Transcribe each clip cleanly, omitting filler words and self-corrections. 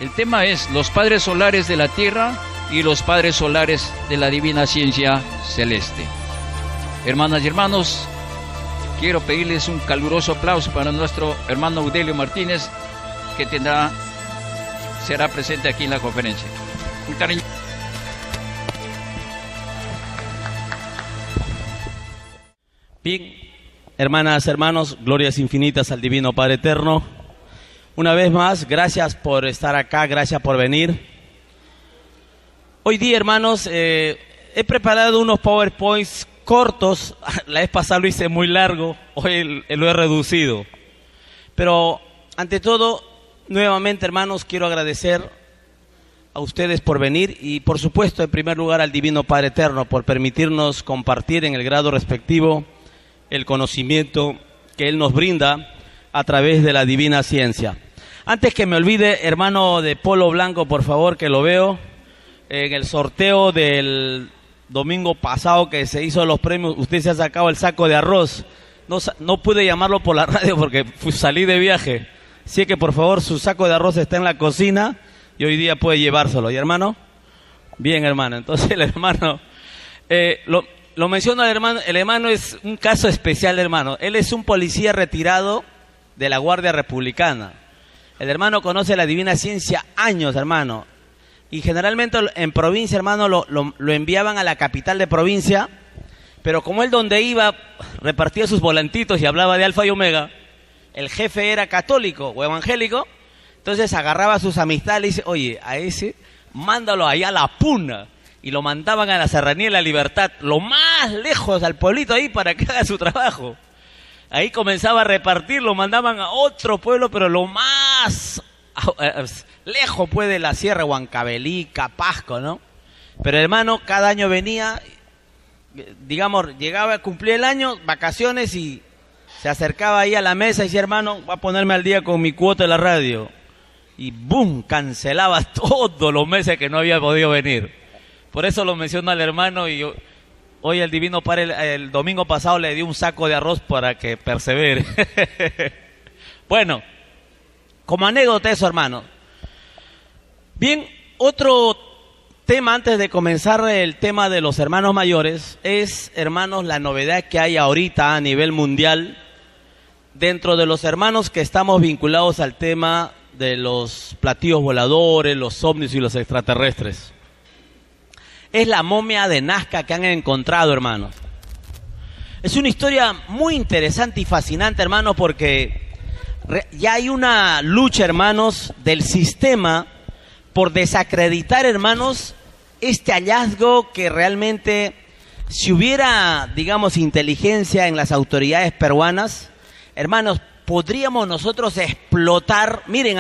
El tema es los padres solares de la tierra y los padres solares de la divina ciencia celeste. Hermanas y hermanos, quiero pedirles un caluroso aplauso para nuestro hermano Audelio Martínez, que será presente aquí en la conferencia. Un cariño. Bien, hermanas, hermanos, glorias infinitas al Divino Padre Eterno. Una vez más, gracias por estar acá, gracias por venir. Hoy día, hermanos, he preparado unos PowerPoints cortos. La vez pasada lo hice muy largo, hoy lo he reducido. Pero, ante todo, nuevamente, hermanos, quiero agradecer a ustedes por venir y, por supuesto, en primer lugar, al Divino Padre Eterno por permitirnos compartir en el grado respectivo el conocimiento que Él nos brinda a través de la divina ciencia. Antes que me olvide, hermano de polo blanco, por favor, que lo veo, en el sorteo del domingo pasado que se hizo los premios, usted se ha sacado el saco de arroz. No pude llamarlo por la radio porque salí de viaje. Así que, por favor, su saco de arroz está en la cocina y hoy día puede llevárselo. ¿Y, hermano? Bien, hermano. Entonces, el hermano... Lo menciono al hermano. El hermano es un caso especial, hermano. Él es un policía retirado de la Guardia Republicana. El hermano conoce la divina ciencia años, hermano. Y generalmente en provincia, hermano, lo enviaban a la capital de provincia. Pero como él donde iba repartía sus volantitos y hablaba de Alfa y Omega, el jefe era católico o evangélico, entonces agarraba a sus amistades y le dice, oye, a ese, mándalo allá a la Puna. Y lo mandaban a la Serranía de la Libertad, lo más lejos al pueblito ahí para que haga su trabajo. Ahí comenzaba a repartir, lo mandaban a otro pueblo, pero lo más lejos pues de la Sierra, Huancabelí, Capasco, ¿no? Pero hermano, cada año venía, digamos, llegaba, cumplía el año, vacaciones y se acercaba ahí a la mesa y decía, hermano, voy a ponerme al día con mi cuota de la radio. Y ¡boom! Cancelaba todos los meses que no había podido venir. Por eso lo menciono al hermano y hoy el Divino Padre, el domingo pasado le dio un saco de arroz para que persevere. Bueno, como anécdota eso, hermano. Bien, otro tema antes de comenzar el tema de los hermanos mayores es, hermanos, la novedad que hay ahorita a nivel mundial dentro de los hermanos que estamos vinculados al tema de los platillos voladores, los ovnis y los extraterrestres. Es la momia de Nazca que han encontrado, hermanos. Es una historia muy interesante y fascinante, hermanos, porque ya hay una lucha, hermanos, del sistema por desacreditar, hermanos, este hallazgo que realmente, si hubiera, digamos, inteligencia en las autoridades peruanas, hermanos, podríamos nosotros explotar, miren,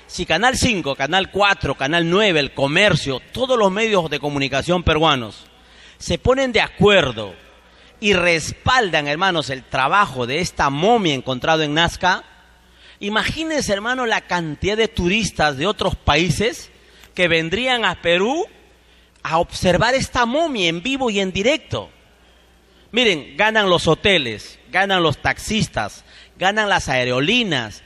si Canal 5, Canal 4, Canal 9, El Comercio, todos los medios de comunicación peruanos se ponen de acuerdo y respaldan, hermanos, el trabajo de esta momia encontrada en Nazca, imagínense, hermanos, la cantidad de turistas de otros países que vendrían a Perú a observar esta momia en vivo y en directo. Miren, ganan los hoteles, ganan los taxistas, ganan las aerolíneas,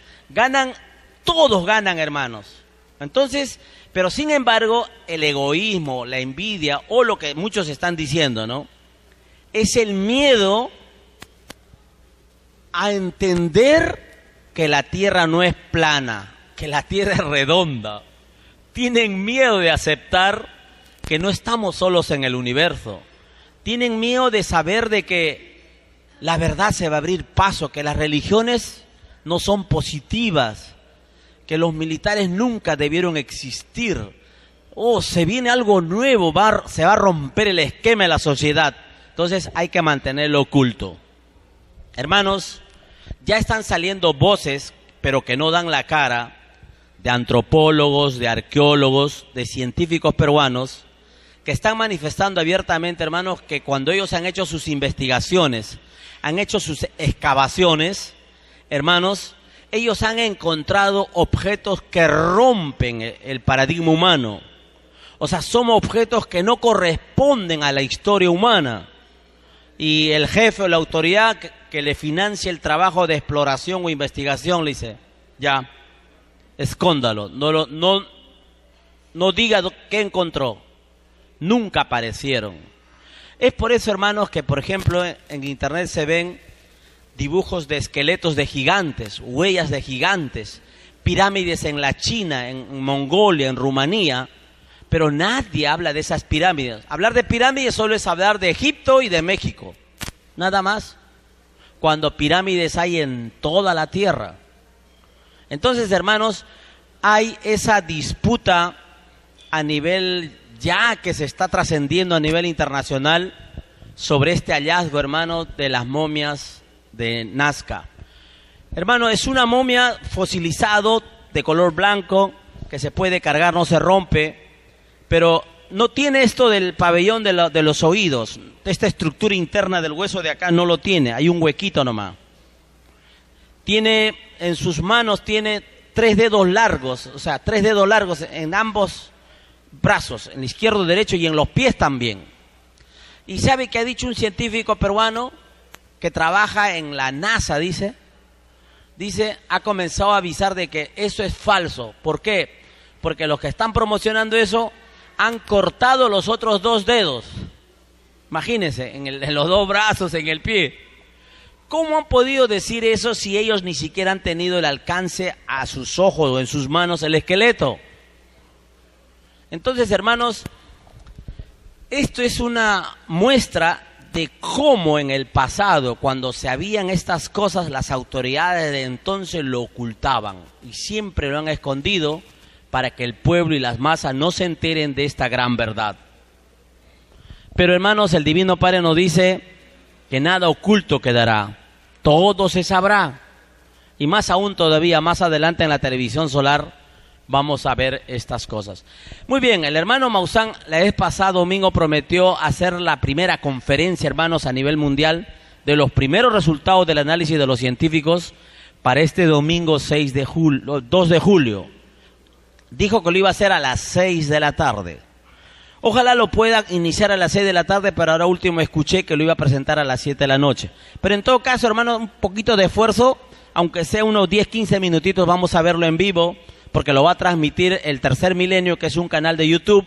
todos ganan, hermanos. Entonces, pero sin embargo, el egoísmo, la envidia, o lo que muchos están diciendo, ¿no? Es el miedo a entender que la Tierra no es plana, que la Tierra es redonda. Tienen miedo de aceptar que no estamos solos en el universo. Tienen miedo de saber de que la verdad se va a abrir paso, que las religiones no son positivas, que los militares nunca debieron existir. Se viene algo nuevo, se va a romper el esquema de la sociedad. Entonces hay que mantenerlo oculto. Hermanos, ya están saliendo voces, pero que no dan la cara, de antropólogos, de arqueólogos, de científicos peruanos, que están manifestando abiertamente, hermanos, que cuando ellos han hecho sus investigaciones, han hecho sus excavaciones, hermanos, ellos han encontrado objetos que rompen el paradigma humano. O sea, son objetos que no corresponden a la historia humana. Y el jefe o la autoridad que le financia el trabajo de exploración o investigación le dice, ya, escóndalo, no diga qué encontró. Nunca aparecieron. Es por eso, hermanos, que por ejemplo en internet se ven dibujos de esqueletos de gigantes, huellas de gigantes, pirámides en la China, en Mongolia, en Rumanía, pero nadie habla de esas pirámides. Hablar de pirámides solo es hablar de Egipto y de México, nada más, cuando pirámides hay en toda la tierra. Entonces, hermanos, hay esa disputa a nivel ya que se está trascendiendo a nivel internacional sobre este hallazgo, hermano, de las momias de Nazca. Hermano, es una momia fosilizado de color blanco que se puede cargar, no se rompe, pero no tiene esto del pabellón de los oídos. Esta estructura interna del hueso de acá no lo tiene, hay un huequito nomás. Tiene en sus manos, tiene 3 dedos largos, o sea, 3 dedos largos en ambos brazos, en el izquierdo, derecho y en los pies también. ¿Y sabe qué ha dicho un científico peruano que trabaja en la NASA? Dice, ha comenzado a avisar de que eso es falso. ¿Por qué? Porque los que están promocionando eso han cortado los otros 2 dedos. Imagínense, en los 2 brazos, en el pie. ¿Cómo han podido decir eso si ellos ni siquiera han tenido el alcance a sus ojos o en sus manos el esqueleto? Entonces, hermanos, esto es una muestra de cómo en el pasado, cuando se habían estas cosas, las autoridades de entonces lo ocultaban y siempre lo han escondido para que el pueblo y las masas no se enteren de esta gran verdad. Pero, hermanos, el Divino Padre nos dice que nada oculto quedará, todo se sabrá. Y más aún todavía, más adelante en la televisión solar, vamos a ver estas cosas. Muy bien, el hermano Maussan la vez pasado domingo prometió hacer la primera conferencia, hermanos, a nivel mundial, de los primeros resultados del análisis de los científicos para este domingo 2 de julio. Dijo que lo iba a hacer a las 6 de la tarde. Ojalá lo pueda iniciar a las 6 de la tarde, pero ahora último escuché que lo iba a presentar a las 7 de la noche. Pero en todo caso, hermano, un poquito de esfuerzo, aunque sea unos 10, 15 minutitos, vamos a verlo en vivo, porque lo va a transmitir el Tercer Milenio, que es un canal de YouTube,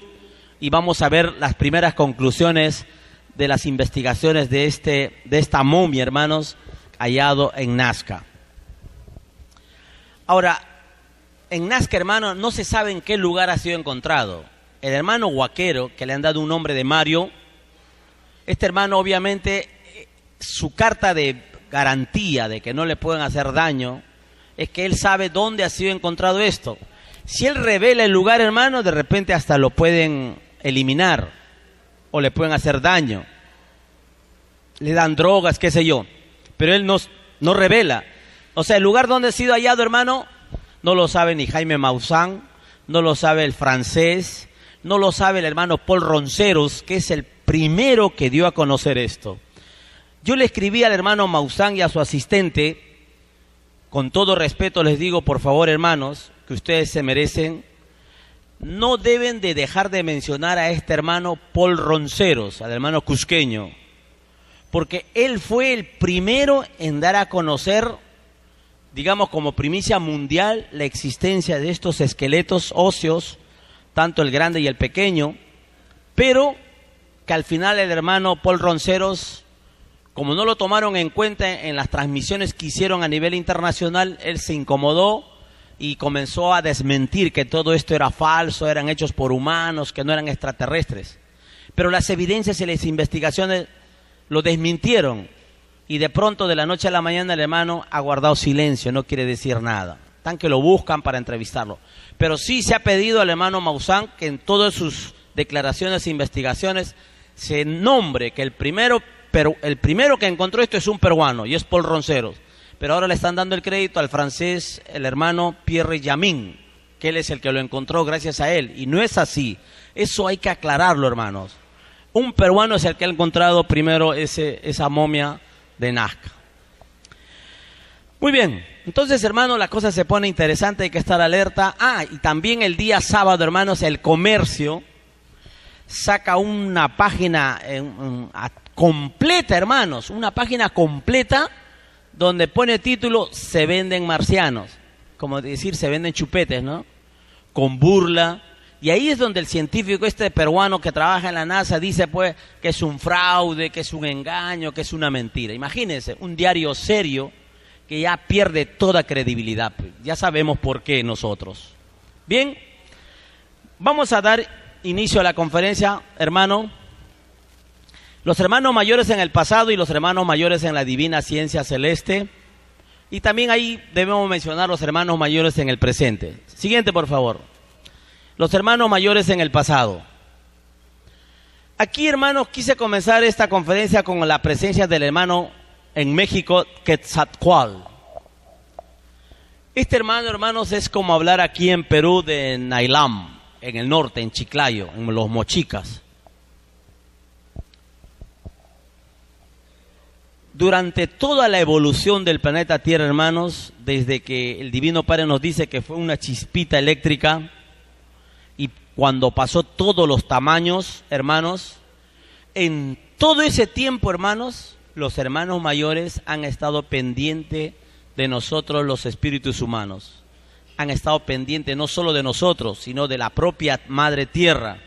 y vamos a ver las primeras conclusiones de las investigaciones de esta momia, hermanos, hallado en Nazca. Ahora, en Nazca, hermano, no se sabe en qué lugar ha sido encontrado. El hermano Huaquero, que le han dado un nombre de Mario, este hermano obviamente, su carta de garantía de que no le pueden hacer daño, es que él sabe dónde ha sido encontrado esto. Si él revela el lugar, hermano, de repente hasta lo pueden eliminar o le pueden hacer daño. Le dan drogas, qué sé yo. Pero él no revela. O sea, el lugar donde ha sido hallado, hermano, no lo sabe ni Jaime Maussan, no lo sabe el francés, no lo sabe el hermano Paul Ronceros, que es el primero que dio a conocer esto. Yo le escribí al hermano Maussan y a su asistente, con todo respeto les digo, por favor, hermanos, que ustedes se merecen, no deben de dejar de mencionar a este hermano Paul Ronceros, al hermano cusqueño, porque él fue el primero en dar a conocer, digamos como primicia mundial, la existencia de estos esqueletos óseos, tanto el grande y el pequeño, pero que al final el hermano Paul Ronceros, como no lo tomaron en cuenta en las transmisiones que hicieron a nivel internacional, él se incomodó y comenzó a desmentir que todo esto era falso, eran hechos por humanos, que no eran extraterrestres. Pero las evidencias y las investigaciones lo desmintieron y de pronto, de la noche a la mañana, el hermano ha guardado silencio, no quiere decir nada. Tan que lo buscan para entrevistarlo. Pero sí se ha pedido al hermano Maussan que en todas sus declaraciones e investigaciones se nombre que el primero que encontró esto es un peruano y es Paul Ronceros. Pero ahora le están dando el crédito al francés, el hermano Pierre Jamin, que él es el que lo encontró gracias a él. Y no es así. Eso hay que aclararlo, hermanos. Un peruano es el que ha encontrado primero esa momia de Nazca. Muy bien, entonces, hermanos, la cosa se pone interesante, hay que estar alerta. Y también el día sábado, hermanos, El Comercio saca una página completa, hermanos, una página completa donde pone título "Se venden marcianos", como decir, se venden chupetes, ¿no? Con burla, Y ahí es donde el científico peruano que trabaja en la NASA dice pues que es un fraude, que es un engaño, que es una mentira. Imagínense, un diario serio que ya pierde toda credibilidad. Ya sabemos por qué nosotros. Bien, vamos a dar inicio a la conferencia, hermano. Los hermanos mayores en el pasado y los hermanos mayores en la divina ciencia celeste. Y también ahí debemos mencionar los hermanos mayores en el presente. Siguiente, por favor. Los hermanos mayores en el pasado. Aquí, hermanos, quise comenzar esta conferencia con la presencia del hermano en México, Quetzalcóatl. Este hermano, hermanos, es como hablar aquí en Perú de Nailam, en el norte, en Chiclayo, en los Mochicas. Durante toda la evolución del planeta Tierra, hermanos, desde que el Divino Padre nos dice que fue una chispita eléctrica, y cuando pasó todos los tamaños, hermanos, en todo ese tiempo, hermanos, los hermanos mayores han estado pendientes de nosotros, los espíritus humanos. Han estado pendientes no solo de nosotros, sino de la propia Madre Tierra.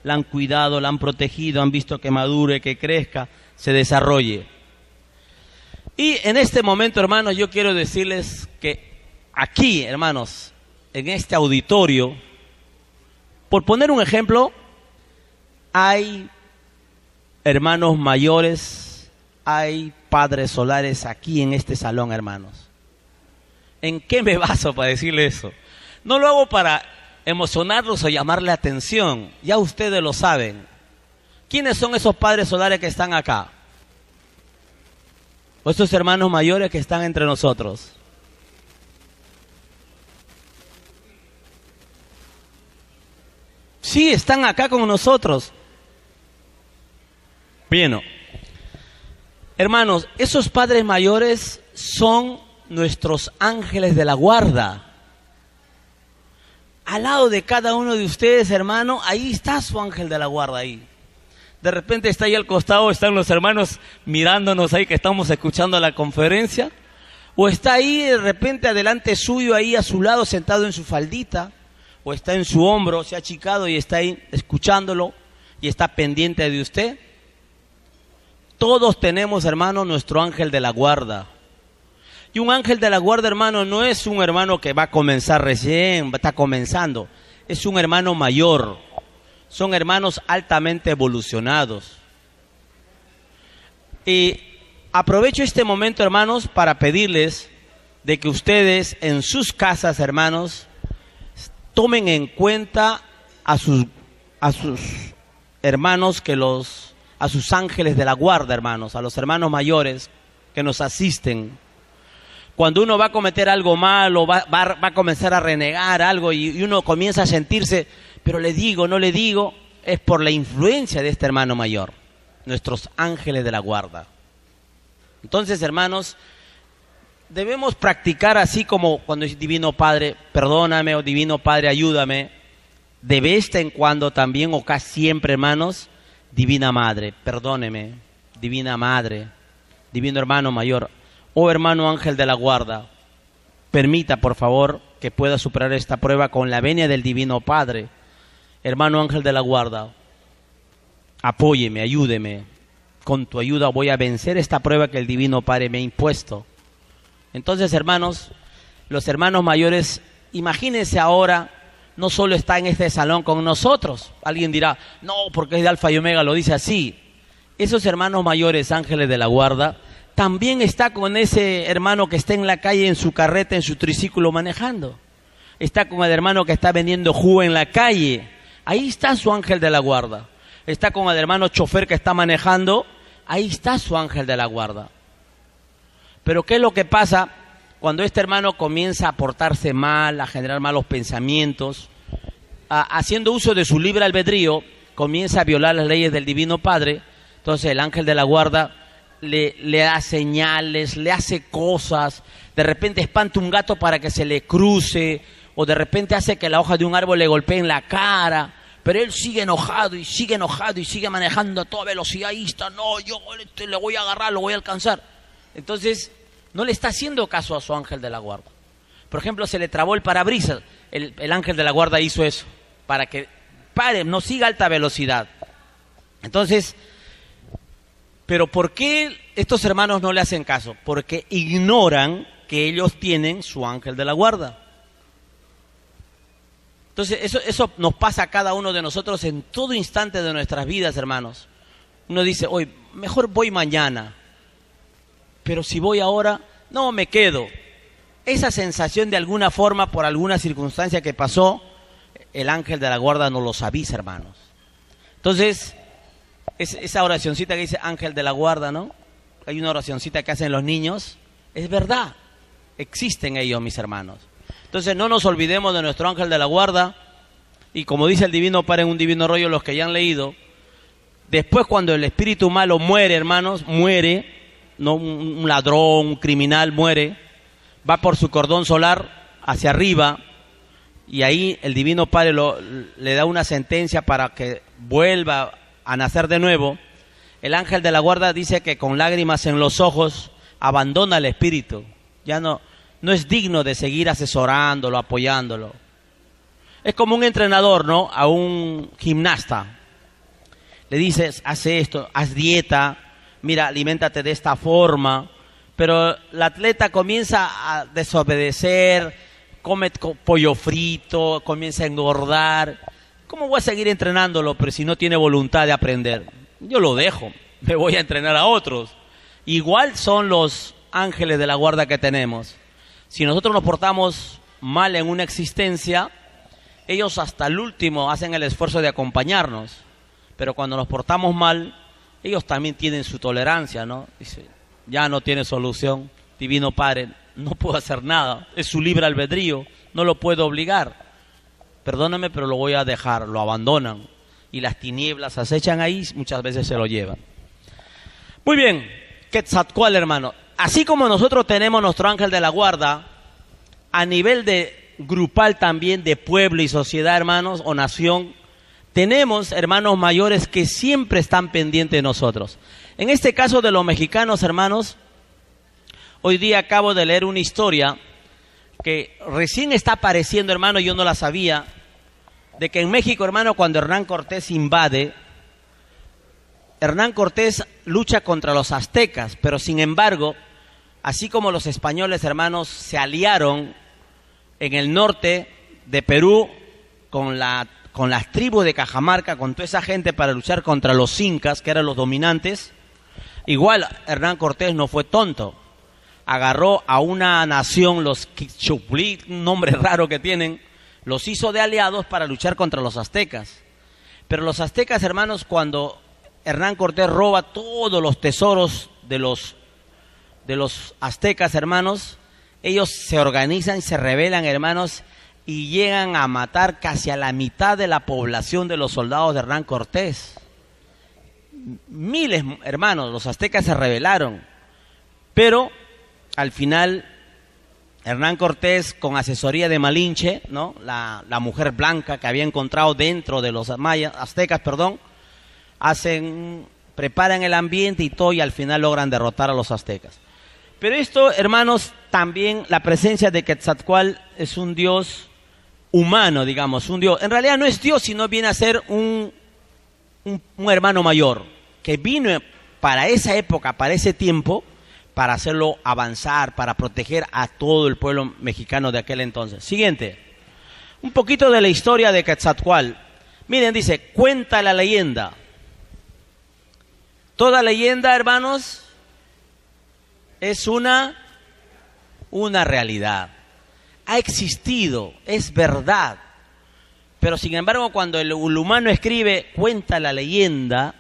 La han cuidado, la han protegido, han visto que madure, que crezca, se desarrolle. Y en este momento, hermanos, yo quiero decirles que aquí, hermanos, en este auditorio, por poner un ejemplo, hay hermanos mayores, hay padres solares aquí en este salón, hermanos. ¿En qué me baso para decirle eso? No lo hago para emocionarlos o llamarle atención, ya ustedes lo saben. ¿Quiénes son esos padres solares que están acá? O esos hermanos mayores que están entre nosotros. Sí, están acá con nosotros. Bien, hermanos, esos padres mayores son nuestros ángeles de la guarda. Al lado de cada uno de ustedes, hermano, ahí está su ángel de la guarda ahí. De repente está ahí al costado, están los hermanos mirándonos ahí que estamos escuchando la conferencia. O está ahí de repente adelante suyo, ahí a su lado, sentado en su faldita. O está en su hombro, se ha achicado y está ahí escuchándolo y está pendiente de usted. Todos tenemos, hermano, nuestro ángel de la guarda. Y un ángel de la guarda, hermano, no es un hermano que va a comenzar recién, está comenzando. Es un hermano mayor. Son hermanos altamente evolucionados. Y aprovecho este momento, hermanos, para pedirles de que ustedes en sus casas, hermanos, tomen en cuenta a sus hermanos, a sus ángeles de la guarda, hermanos, a los hermanos mayores que nos asisten. Cuando uno va a cometer algo malo, va a comenzar a renegar algo y uno comienza a sentirse, pero le digo, no le digo, es por la influencia de este hermano mayor, nuestros ángeles de la guarda. Entonces, hermanos, debemos practicar así como cuando es Divino Padre, perdóname, o Divino Padre, ayúdame. De vez en cuando también, o casi siempre, hermanos, Divina Madre, perdóneme, Divina Madre, Divino Hermano Mayor, o Hermano Ángel de la Guarda, permita, por favor, que pueda superar esta prueba con la venia del Divino Padre. Hermano Ángel de la Guarda, apóyeme, ayúdeme. Con tu ayuda voy a vencer esta prueba que el Divino Padre me ha impuesto. Entonces, hermanos, los hermanos mayores, imagínense ahora, no solo está en este salón con nosotros. Alguien dirá, no, porque es de Alfa y Omega, lo dice así. Esos hermanos mayores, ángeles de la guarda, también está con ese hermano que está en la calle, en su carreta, en su triciclo manejando. Está con el hermano que está vendiendo jugo en la calle. Ahí está su ángel de la guarda. Está con el hermano chofer que está manejando. Ahí está su ángel de la guarda. Pero ¿qué es lo que pasa cuando este hermano comienza a portarse mal, a generar malos pensamientos, haciendo uso de su libre albedrío, comienza a violar las leyes del Divino Padre? Entonces el ángel de la guarda le da señales, le hace cosas, de repente espanta un gato para que se le cruce, o de repente hace que la hoja de un árbol le golpee en la cara, pero él sigue enojado y sigue manejando a toda velocidad. Ahí está, no, yo le voy a agarrar, lo voy a alcanzar. Entonces no le está haciendo caso a su ángel de la guarda. Por ejemplo, se le trabó el parabrisas, el ángel de la guarda hizo eso, para que pare, no siga a alta velocidad. Entonces, pero ¿por qué estos hermanos no le hacen caso? Porque ignoran que ellos tienen su ángel de la guarda. Entonces, eso nos pasa a cada uno de nosotros en todo instante de nuestras vidas, hermanos. Uno dice, hoy mejor voy mañana, pero si voy ahora, no, me quedo. Esa sensación de alguna forma, por alguna circunstancia que pasó, el ángel de la guarda nos los avisa, hermanos. Entonces, esa oracioncita que dice ángel de la guarda, ¿no? Hay una oracioncita que hacen los niños, es verdad, existen ellos, mis hermanos. Entonces no nos olvidemos de nuestro ángel de la guarda, y como dice el Divino Padre en un divino rollo, los que ya han leído, después cuando el espíritu malo muere, hermanos, muere, no un ladrón, un criminal muere, va por su cordón solar hacia arriba, y ahí el Divino Padre le da una sentencia para que vuelva a nacer de nuevo. El ángel de la guarda dice que con lágrimas en los ojos abandona al espíritu, ya no es digno de seguir asesorándolo, apoyándolo. Es como un entrenador, ¿no? A un gimnasta. Le dices, haz esto, haz dieta, mira, aliméntate de esta forma. Pero el atleta comienza a desobedecer, come pollo frito, comienza a engordar. ¿Cómo voy a seguir entrenándolo, pero si no tiene voluntad de aprender? Yo lo dejo, me voy a entrenar a otros. Igual son los ángeles de la guarda que tenemos. Si nosotros nos portamos mal en una existencia, ellos hasta el último hacen el esfuerzo de acompañarnos. Pero cuando nos portamos mal, ellos también tienen su tolerancia, ¿no? Dice, ya no tiene solución, Divino Padre, no puedo hacer nada, es su libre albedrío, no lo puedo obligar. Perdóname, pero lo voy a dejar, lo abandonan. Y las tinieblas acechan ahí, muchas veces se lo llevan. Muy bien, Quetzalcóatl, hermano. Así como nosotros tenemos nuestro ángel de la guarda, a nivel de grupal también, de pueblo y sociedad, hermanos, o nación, tenemos hermanos mayores que siempre están pendientes de nosotros. En este caso de los mexicanos, hermanos, hoy día acabo de leer una historia que recién está apareciendo, hermano, yo no la sabía, de que en México, hermano, cuando Hernán Cortés invade, Hernán Cortés lucha contra los aztecas, pero sin embargo, así como los españoles, hermanos, se aliaron en el norte de Perú con las tribus de Cajamarca, con toda esa gente para luchar contra los incas, que eran los dominantes, igual Hernán Cortés no fue tonto. Agarró a una nación, los Quichupli, un nombre raro que tienen, los hizo de aliados para luchar contra los aztecas. Pero los aztecas, hermanos, cuando Hernán Cortés roba todos los tesoros de los aztecas, hermanos, ellos se organizan, se rebelan, hermanos, y llegan a matar casi a la mitad de la población de los soldados de Hernán Cortés. Miles, hermanos, los aztecas se rebelaron, pero al final Hernán Cortés, con asesoría de Malinche, ¿no? la mujer blanca que había encontrado dentro de los aztecas, preparan el ambiente y todo, y al final logran derrotar a los aztecas. Pero esto, hermanos, también la presencia de Quetzalcóatl es un dios humano, digamos, un dios. En realidad no es dios, sino viene a ser un hermano mayor, que vino para esa época, para ese tiempo, para hacerlo avanzar, para proteger a todo el pueblo mexicano de aquel entonces. Siguiente, un poquito de la historia de Quetzalcóatl. Miren, dice, cuenta la leyenda. Toda leyenda, hermanos, es una realidad. Ha existido, es verdad. Pero sin embargo, cuando el humano escribe, cuenta la leyenda,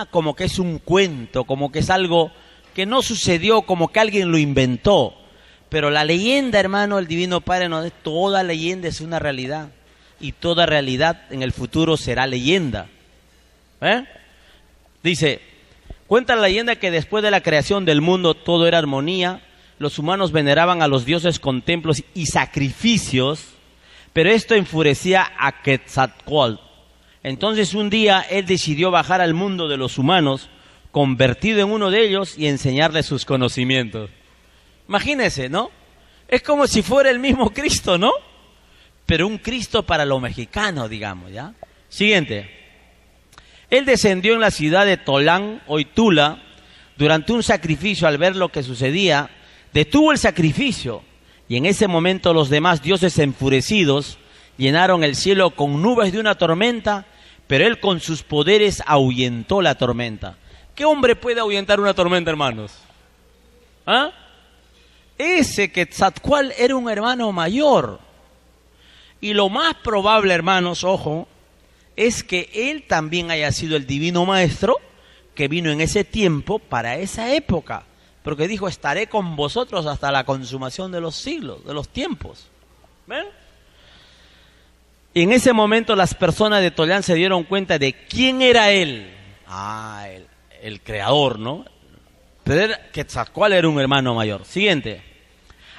como que es un cuento, como que es algo que no sucedió, como que alguien lo inventó. Pero la leyenda, hermano, el Divino Padre nos dice, toda leyenda es una realidad. Y toda realidad en el futuro será leyenda. Dice, cuenta la leyenda que después de la creación del mundo todo era armonía, los humanos veneraban a los dioses con templos y sacrificios, pero esto enfurecía a Quetzalcóatl. Entonces un día él decidió bajar al mundo de los humanos, convertido en uno de ellos, y enseñarles sus conocimientos. Imagínense, ¿no? Es como si fuera el mismo Cristo, ¿no? Pero un Cristo para los mexicanos, digamos, ¿ya? Siguiente. Él descendió en la ciudad de Tolán, hoy Tula, durante un sacrificio. Al ver lo que sucedía, detuvo el sacrificio, y en ese momento los demás dioses enfurecidos llenaron el cielo con nubes de una tormenta, pero él con sus poderes ahuyentó la tormenta. ¿Qué hombre puede ahuyentar una tormenta, hermanos? ¿Ah? Ese Quetzalcóatl era un hermano mayor. Y lo más probable, hermanos, ojo, es que él también haya sido el divino maestro que vino en ese tiempo para esa época. Porque dijo, estaré con vosotros hasta la consumación de los siglos, de los tiempos. ¿Ven? Y en ese momento las personas de Tolán se dieron cuenta de quién era él. Ah, el creador, ¿no? Pero Quetzalcóatl era un hermano mayor. Siguiente.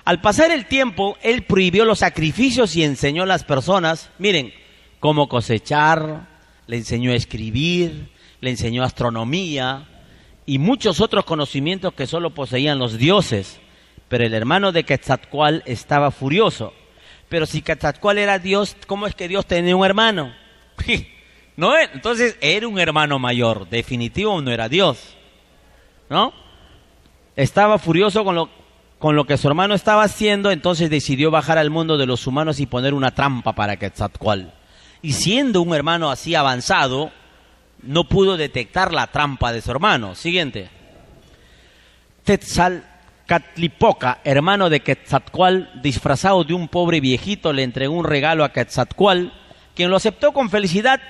Al pasar el tiempo, él prohibió los sacrificios y enseñó a las personas, miren, cómo cosechar, le enseñó a escribir, le enseñó astronomía y muchos otros conocimientos que solo poseían los dioses. Pero el hermano de Quetzalcóatl estaba furioso. Pero si Quetzalcóatl era Dios, ¿cómo es que Dios tenía un hermano? ¿No? Entonces era un hermano mayor, definitivo no era Dios, ¿no? Estaba furioso con lo que su hermano estaba haciendo, entonces decidió bajar al mundo de los humanos y poner una trampa para Quetzalcóatl. Y siendo un hermano así avanzado, no pudo detectar la trampa de su hermano. Siguiente. Tetzalcatlipoca, hermano de Quetzalcóatl, disfrazado de un pobre viejito, le entregó un regalo a Quetzalcóatl, quien lo aceptó con felicidad.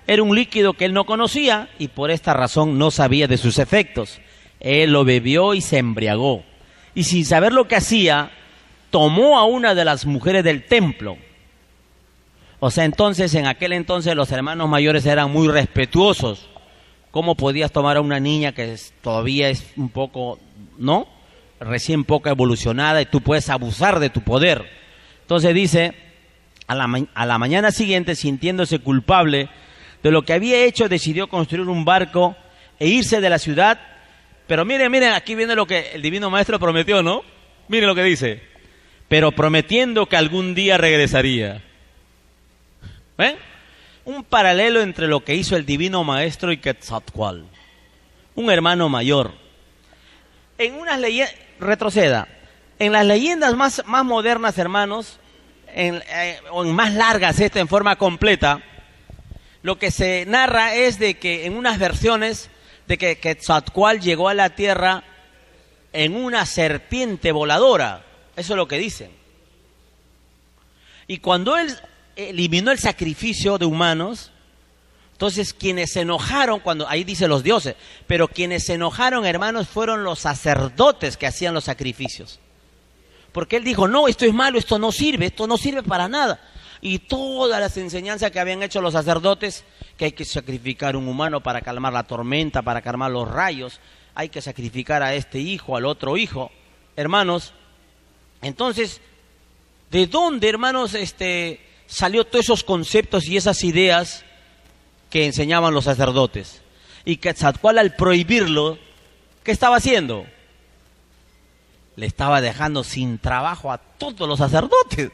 Era un líquido que él no conocía y por esta razón no sabía de sus efectos. Él lo bebió y se embriagó. Y sin saber lo que hacía, tomó a una de las mujeres del templo. O sea, entonces, en aquel entonces los hermanos mayores eran muy respetuosos. ¿Cómo podías tomar a una niña que todavía es un poco, ¿no? Recién poco evolucionada y tú puedes abusar de tu poder? Entonces dice, a la mañana siguiente, sintiéndose culpable de lo que había hecho, decidió construir un barco e irse de la ciudad. Pero miren, aquí viene lo que el divino maestro prometió, ¿no? Miren lo que dice. Pero prometiendo que algún día regresaría. ¿Ven? Un paralelo entre lo que hizo el divino maestro y Quetzalcóatl. Un hermano mayor. En unas leyendas, retroceda. En las leyendas más modernas, hermanos, o en más largas, en forma completa, lo que se narra es de que en unas versiones de que Quetzalcóatl llegó a la tierra en una serpiente voladora. Eso es lo que dicen. Y cuando él eliminó el sacrificio de humanos, entonces quienes se enojaron, ahí dice los dioses, pero quienes se enojaron, hermanos, fueron los sacerdotes que hacían los sacrificios. Porque él dijo, no, esto es malo, esto no sirve para nada. Y todas las enseñanzas que habían hecho los sacerdotes, que hay que sacrificar un humano para calmar la tormenta, para calmar los rayos, hay que sacrificar a este hijo, al otro hijo. Hermanos, entonces, ¿de dónde, hermanos, salió todos esos conceptos y esas ideas que enseñaban los sacerdotes? Y Quetzalcóatl, al prohibirlo, ¿qué estaba haciendo? Le estaba dejando sin trabajo a todos los sacerdotes.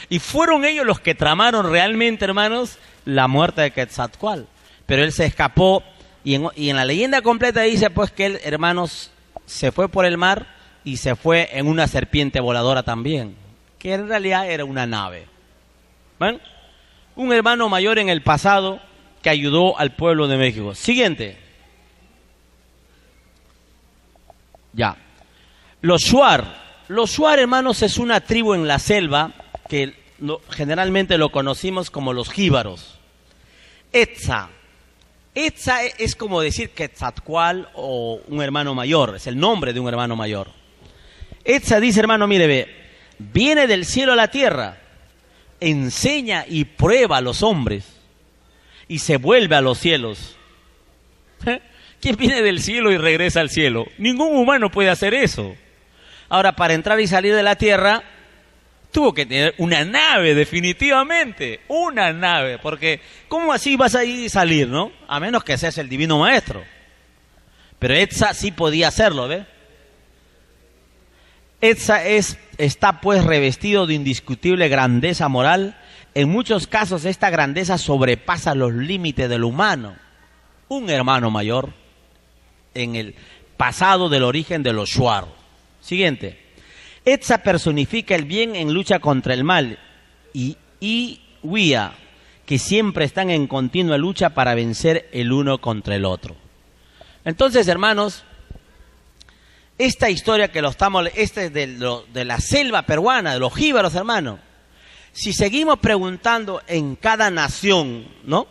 Y fueron ellos los que tramaron realmente, hermanos, la muerte de Quetzalcóatl. Pero él se escapó y en la leyenda completa dice pues que él, hermanos, se fue por el mar y se fue en una serpiente voladora también, que en realidad era una nave. ¿Ven? Un hermano mayor en el pasado que ayudó al pueblo de México. Siguiente. Ya. Los Shuar, hermanos, es una tribu en la selva que generalmente lo conocimos como los jíbaros. Etza es como decir Quetzalcóatl o un hermano mayor, es el nombre de un hermano mayor. Etza dice, hermano, mire, viene del cielo a la tierra, enseña y prueba a los hombres y se vuelve a los cielos. ¿Quién viene del cielo y regresa al cielo? Ningún humano puede hacer eso. Ahora, para entrar y salir de la tierra, tuvo que tener una nave, definitivamente. Una nave, porque ¿cómo así vas a ir y salir, no? A menos que seas el divino maestro. Pero Etza sí podía hacerlo, ¿ves? Etza está pues revestido de indiscutible grandeza moral en muchos casos esta grandeza sobrepasa los límites del humano. Un hermano mayor en el pasado del origen de los Shuar. Siguiente. Etza personifica el bien en lucha contra el mal y Wia, que siempre están en continua lucha para vencer el uno contra el otro. Entonces, hermanos, esta historia que esta es de la selva peruana, de los jíbaros, hermano. Si seguimos preguntando en cada nación, ¿no?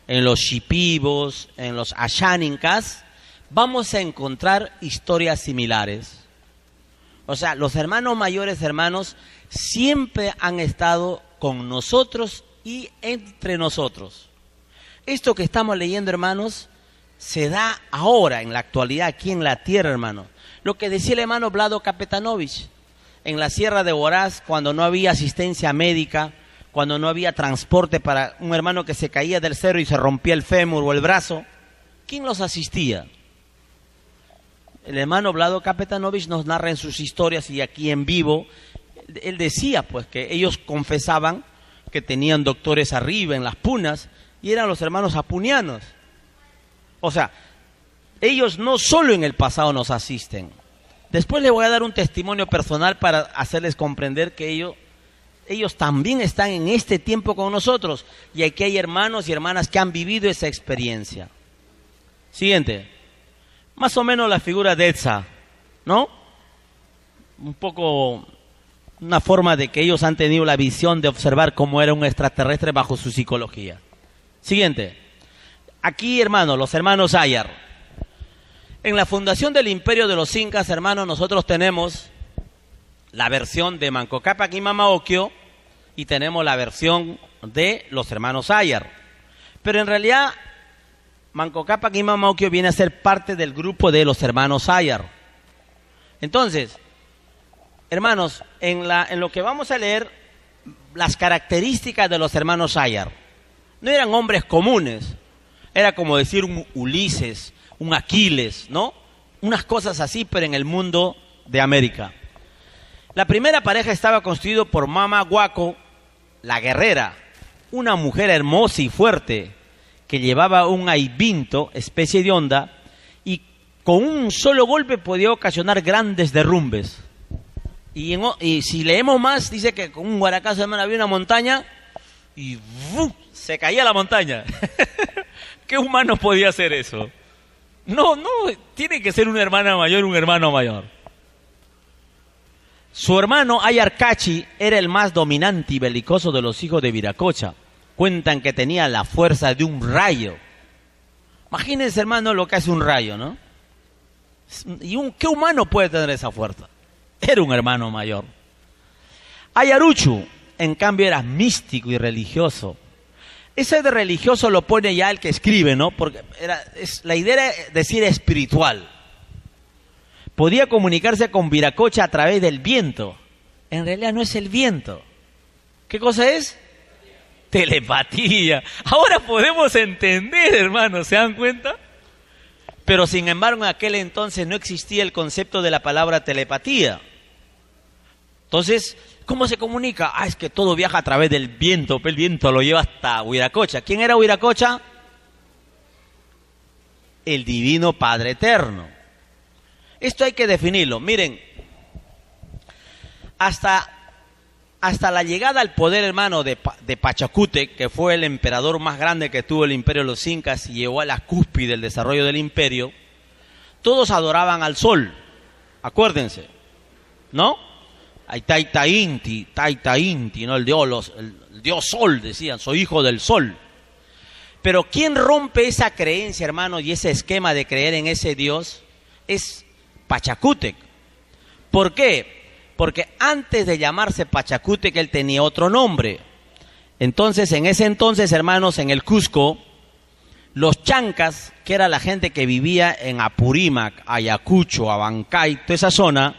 En los shipibos, en los ashánicas, vamos a encontrar historias similares. O sea, los hermanos mayores, hermanos, siempre han estado con nosotros y entre nosotros. Esto que estamos leyendo, hermanos, se da ahora, en la actualidad, aquí en la tierra, hermano. Lo que decía el hermano Vlado Kapetanovich, en la Sierra de Huaraz, cuando no había asistencia médica, cuando no había transporte para un hermano que se caía del cerro y se rompía el fémur o el brazo, ¿quién los asistía? El hermano Vlado Kapetanovich nos narra en sus historias y aquí en vivo, él decía pues que ellos confesaban que tenían doctores arriba en las punas y eran los hermanos apunianos. O sea, ellos no solo en el pasado nos asisten. Después les voy a dar un testimonio personal para hacerles comprender que ellos también están en este tiempo con nosotros. Y aquí hay hermanos y hermanas que han vivido esa experiencia. Siguiente. Más o menos la figura de Etza, ¿no? Un poco una forma de que ellos han tenido la visión de observar cómo era un extraterrestre bajo su psicología. Siguiente. Aquí, hermanos, los hermanos Ayar. En la fundación del imperio de los incas, hermanos, nosotros tenemos la versión de Manco Cápac y Mama Ocllo y tenemos la versión de los hermanos Ayar. Pero en realidad, Manco Cápac y Mama Ocllo viene a ser parte del grupo de los hermanos Ayar. Entonces, hermanos, en lo que vamos a leer, las características de los hermanos Ayar. No eran hombres comunes, era como decir un Ulises, un Aquiles, ¿no? Unas cosas así, pero en el mundo de América. La primera pareja estaba constituida por Mama Guaco, la guerrera, una mujer hermosa y fuerte, que llevaba un aibinto, especie de onda, y con un solo golpe podía ocasionar grandes derrumbes. Y si leemos más, dice que con un guaracazo, hermano, había una montaña y ¡buf! Se caía la montaña. ¿Qué humano podía hacer eso? No, tiene que ser una hermana mayor, un hermano mayor. Su hermano Ayarcachi era el más dominante y belicoso de los hijos de Viracocha. Cuentan que tenía la fuerza de un rayo. Imagínense, hermano, lo que hace un rayo, ¿no? ¿Qué humano puede tener esa fuerza? Era un hermano mayor. Ayaruchu, en cambio, era místico y religioso. Ese de religioso lo pone ya el que escribe, ¿no? Porque la idea era decir espiritual. Podía comunicarse con Viracocha a través del viento. En realidad no es el viento. ¿Qué cosa es? Telepatía. Ahora podemos entender, hermanos, ¿se dan cuenta? Pero sin embargo en aquel entonces no existía el concepto de la palabra telepatía. Entonces, ¿cómo se comunica? Es que todo viaja a través del viento, el viento lo lleva hasta Viracocha. ¿Quién era Viracocha? El Divino Padre Eterno. Esto hay que definirlo. Miren, hasta la llegada al poder, hermano, de Pachacútec, que fue el emperador más grande que tuvo el imperio de los incas y llegó a la cúspide del desarrollo del imperio, todos adoraban al sol. Acuérdense, ¿no? Hay Taita Inti, ¿no? El dios sol, decían, soy hijo del sol. Pero ¿quién rompe esa creencia, hermano, y ese esquema de creer en ese dios? Es Pachacútec. ¿Por qué? Porque antes de llamarse Pachacútec, él tenía otro nombre. Entonces, en ese entonces, hermanos, en el Cusco, los chancas, que era la gente que vivía en Apurímac, Ayacucho, Abancay, toda esa zona,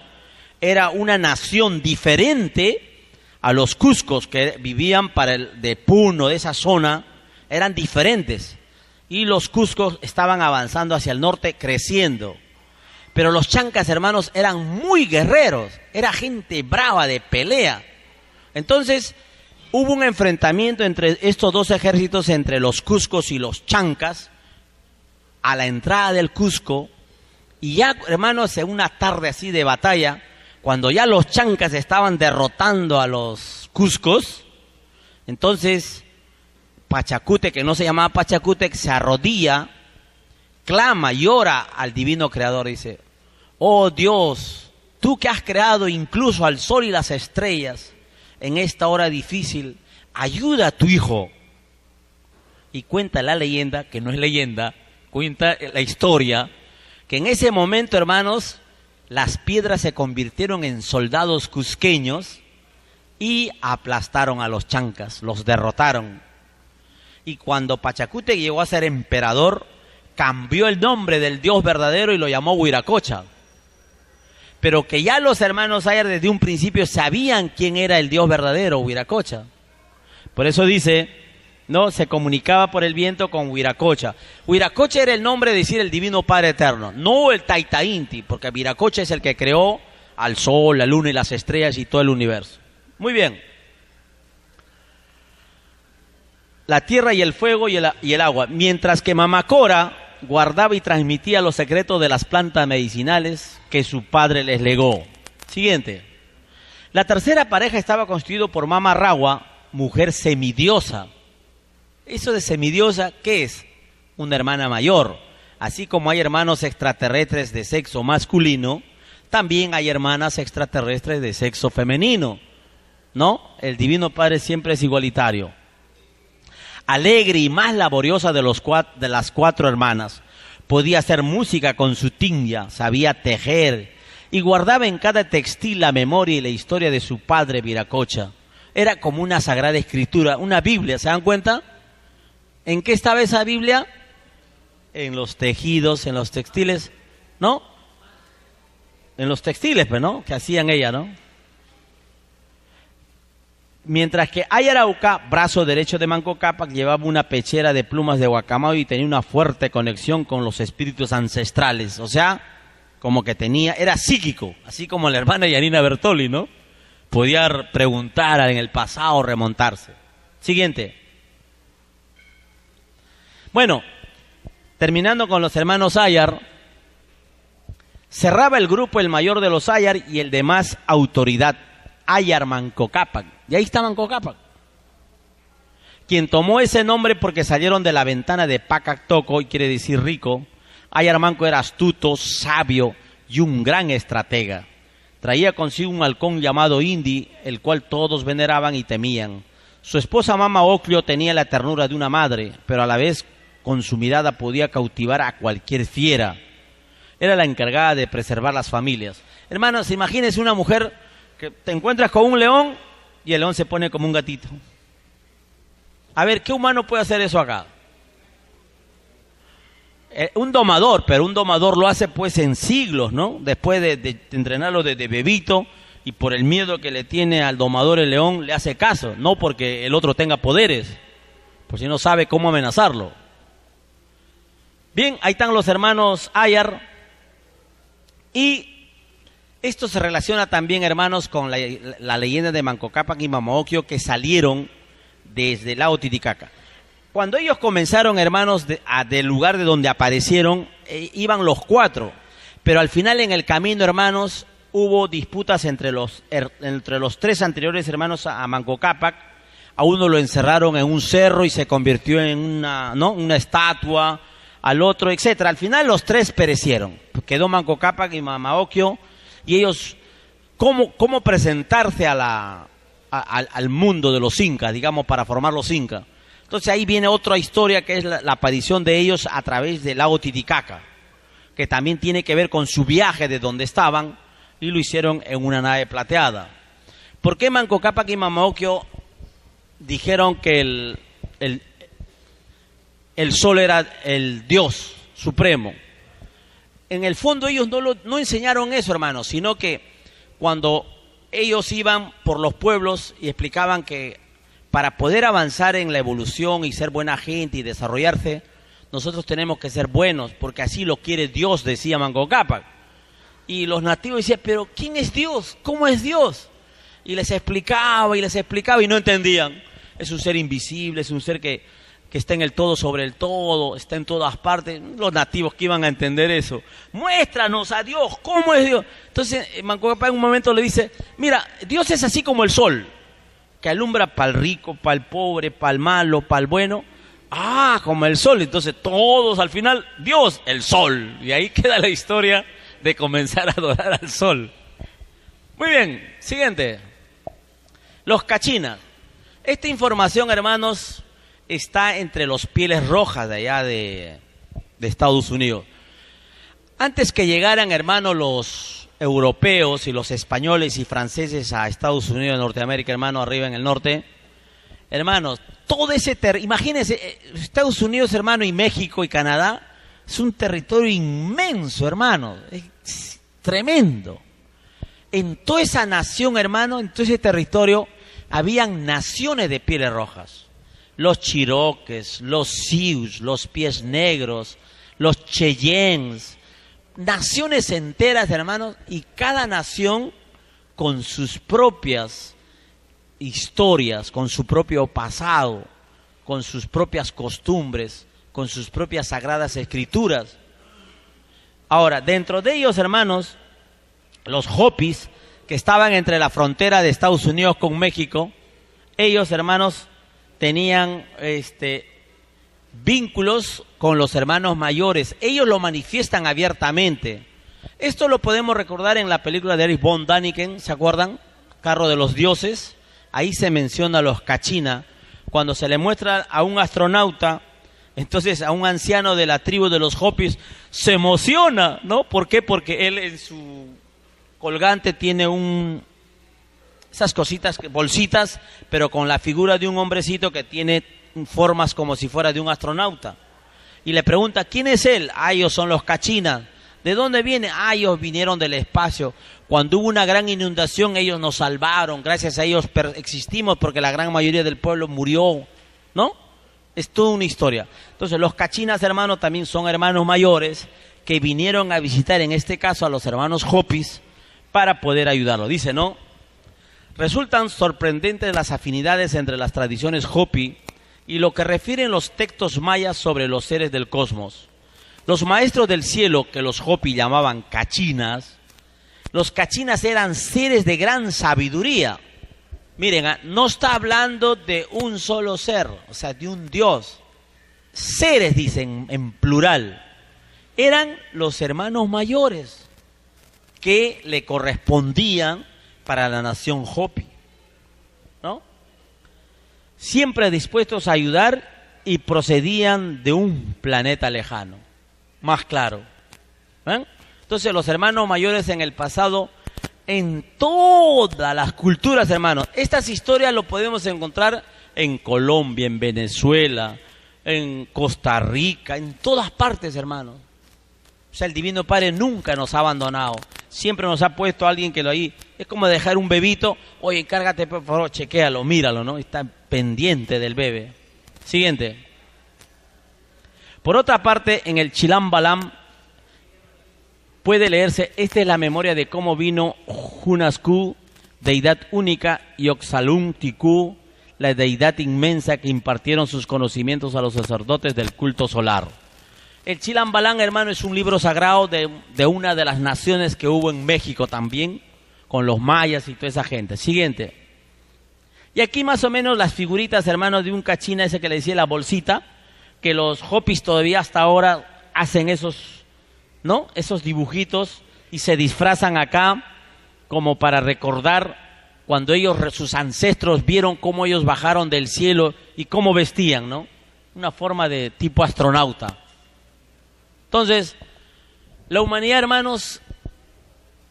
era una nación diferente a los cuscos que vivían de Puno, de esa zona, eran diferentes. Y los cuscos estaban avanzando hacia el norte, creciendo. Pero los chancas, hermanos, eran muy guerreros, era gente brava de pelea. Entonces, hubo un enfrentamiento entre estos dos ejércitos, entre los Cuscos y los Chancas, a la entrada del Cusco, y ya, hermanos, en una tarde así de batalla, cuando ya los Chancas estaban derrotando a los Cuscos, entonces Pachacútec, que no se llamaba Pachacútec, se arrodilla, clama, llora al divino creador, dice: oh Dios, tú que has creado incluso al sol y las estrellas en esta hora difícil, ayuda a tu hijo. Y cuenta la leyenda, que no es leyenda, cuenta la historia, que en ese momento, hermanos, las piedras se convirtieron en soldados cusqueños y aplastaron a los Chancas, los derrotaron. Y cuando Pachacútec llegó a ser emperador, cambió el nombre del Dios verdadero y lo llamó Huiracocha. Pero que ya los hermanos Ayar desde un principio sabían quién era el Dios verdadero, Huiracocha. Por eso dice, no, se comunicaba por el viento con Huiracocha. Huiracocha era el nombre de decir el Divino Padre Eterno, no el Taita Inti, porque Huiracocha es el que creó al sol, la luna y las estrellas y todo el universo. Muy bien. La tierra y el fuego y el agua. Mientras que Mamacora guardaba y transmitía los secretos de las plantas medicinales que su padre les legó. Siguiente. La tercera pareja estaba constituida por Mama Rawa, mujer semidiosa. Eso de semidiosa, ¿qué es? Una hermana mayor. Así como hay hermanos extraterrestres de sexo masculino, también hay hermanas extraterrestres de sexo femenino, ¿no? El Divino Padre siempre es igualitario. Alegre y más laboriosa de las cuatro hermanas, podía hacer música con su tinya, sabía tejer y guardaba en cada textil la memoria y la historia de su padre Viracocha. Era como una sagrada escritura, una Biblia, ¿se dan cuenta? ¿En qué estaba esa Biblia? En los tejidos, en los textiles, ¿no? En los textiles, pues, ¿no? Que hacían ella, ¿no? Mientras que Ayarauca, brazo derecho de Manco Cápac, llevaba una pechera de plumas de guacamayo y tenía una fuerte conexión con los espíritus ancestrales. O sea, como que era psíquico, así como la hermana Yanina Bertoli, ¿no? Podía preguntar en el pasado, remontarse. Siguiente. Bueno, terminando con los hermanos Ayar, cerraba el grupo el mayor de los Ayar y el de más autoridad, Ayar Manco Cápac. Y ahí está Manco Cápac, quien tomó ese nombre porque salieron de la ventana de Pacac Toco, y quiere decir rico. Ayar Manco era astuto, sabio y un gran estratega. Traía consigo un halcón llamado Indi, el cual todos veneraban y temían. Su esposa Mama Oclio tenía la ternura de una madre, pero a la vez con su mirada podía cautivar a cualquier fiera. Era la encargada de preservar las familias. Hermanos, imagínense una mujer que te encuentras con un león y el león se pone como un gatito. A ver, ¿qué humano puede hacer eso acá? Un domador, pero un domador lo hace pues en siglos, ¿no? Después de entrenarlo desde bebito, y por el miedo que le tiene al domador el león, le hace caso, no porque el otro tenga poderes, por si no sabe cómo amenazarlo. Bien, ahí están los hermanos Ayar, y esto se relaciona también, hermanos, con la leyenda de Manco Cápac y Mama Ocllo, que salieron desde el lago Titicaca. Cuando ellos comenzaron, hermanos, del lugar de donde aparecieron, iban los cuatro, pero al final en el camino, hermanos, hubo disputas entre los tres anteriores hermanos a Manco Cápac. A uno lo encerraron en un cerro y se convirtió en una estatua, al otro, etcétera. Al final los tres perecieron. Quedó Manco Cápac y Mama Ocllo, y ellos, ¿cómo presentarse al mundo de los incas, digamos, para formar los incas? Entonces ahí viene otra historia, que es la aparición de ellos a través del lago Titicaca, que también tiene que ver con su viaje de donde estaban, y lo hicieron en una nave plateada. ¿Por qué Manco Cápac y Mama Ocllo dijeron que el sol era el Dios supremo? En el fondo ellos no enseñaron eso, hermanos, sino que cuando ellos iban por los pueblos y explicaban que para poder avanzar en la evolución y ser buena gente y desarrollarse, nosotros tenemos que ser buenos, porque así lo quiere Dios, decía Manco Cápac. Y los nativos decían, pero ¿quién es Dios? ¿Cómo es Dios? Y les explicaba y no entendían. Es un ser invisible, es un ser que está en el todo sobre el todo, está en todas partes. Los nativos que iban a entender eso. Muéstranos a Dios, ¿cómo es Dios? Entonces Manco Cápac en un momento le dice, mira, Dios es así como el sol, que alumbra para el rico, para el pobre, para el malo, para el bueno. Ah, como el sol. Entonces todos al final, Dios, el sol. Y ahí queda la historia de comenzar a adorar al sol. Muy bien, siguiente. Los cachinas. Esta información, hermanos, está entre los pieles rojas de allá de Estados Unidos. Antes que llegaran, hermanos, los europeos y los españoles y franceses a Estados Unidos, Norteamérica, hermano, arriba en el norte, hermanos, todo ese imagínense, Estados Unidos, hermano, y México y Canadá, es un territorio inmenso, hermano, es tremendo. En toda esa nación, hermano, en todo ese territorio, habían naciones de pieles rojas. Los chiroques, los sioux, los pies negros, los cheyennes, naciones enteras, hermanos, y cada nación con sus propias historias, con su propio pasado, con sus propias costumbres, con sus propias sagradas escrituras. Ahora, dentro de ellos, hermanos, los Hopis, que estaban entre la frontera de Estados Unidos con México, ellos, hermanos, tenían vínculos con los hermanos mayores. Ellos lo manifiestan abiertamente. Esto lo podemos recordar en la película de Erich von Däniken, ¿se acuerdan? Carro de los dioses. Ahí se menciona a los Kachina. Cuando se le muestra a un astronauta, entonces a un anciano de la tribu de los Hopis, se emociona, ¿no? ¿Por qué? Porque él en su colgante tiene esas cositas, bolsitas, pero con la figura de un hombrecito que tiene formas como si fuera de un astronauta. Y le pregunta, ¿quién es él? Ah, ellos son los Kachina. ¿De dónde viene? Ah, ellos vinieron del espacio. Cuando hubo una gran inundación, ellos nos salvaron. Gracias a ellos existimos porque la gran mayoría del pueblo murió, ¿no? Es toda una historia. Entonces, los Kachinas, hermanos, también son hermanos mayores que vinieron a visitar, en este caso, a los hermanos Hopis para poder ayudarlo. Dice, ¿no? Resultan sorprendentes las afinidades entre las tradiciones Hopi y lo que refieren los textos mayas sobre los seres del cosmos. Los maestros del cielo, que los Hopi llamaban Kachinas, los Kachinas eran seres de gran sabiduría. Miren, no está hablando de un solo ser, o sea, de un Dios. Seres, dicen en plural. Eran los hermanos mayores que le correspondían para la nación Hopi, ¿no? Siempre dispuestos a ayudar y procedían de un planeta lejano. Más claro. ¿Ven? Entonces los hermanos mayores en el pasado, en todas las culturas, hermanos, estas historias lo podemos encontrar en Colombia, en Venezuela, en Costa Rica, en todas partes, hermanos. O sea, el Divino Padre nunca nos ha abandonado. Siempre nos ha puesto a alguien que lo ahí. Es como dejar un bebito. Oye, encárgate, por favor, chequéalo, míralo, ¿no? Está pendiente del bebé. Siguiente. Por otra parte, en el Chilam Balam puede leerse, esta es la memoria de cómo vino Hunasku, deidad única, y Oxalum Tiku, la deidad inmensa que impartieron sus conocimientos a los sacerdotes del culto solar. El Chilam Balam, hermano, es un libro sagrado de una de las naciones que hubo en México también, con los mayas y toda esa gente. Siguiente. Y aquí más o menos las figuritas, hermanos, de un cachina, ese que le decía la bolsita, que los Hopis todavía hasta ahora hacen esos, ¿no? Esos dibujitos y se disfrazan acá como para recordar cuando ellos, sus ancestros, vieron cómo ellos bajaron del cielo y cómo vestían, ¿no? Una forma de tipo astronauta. Entonces, la humanidad, hermanos,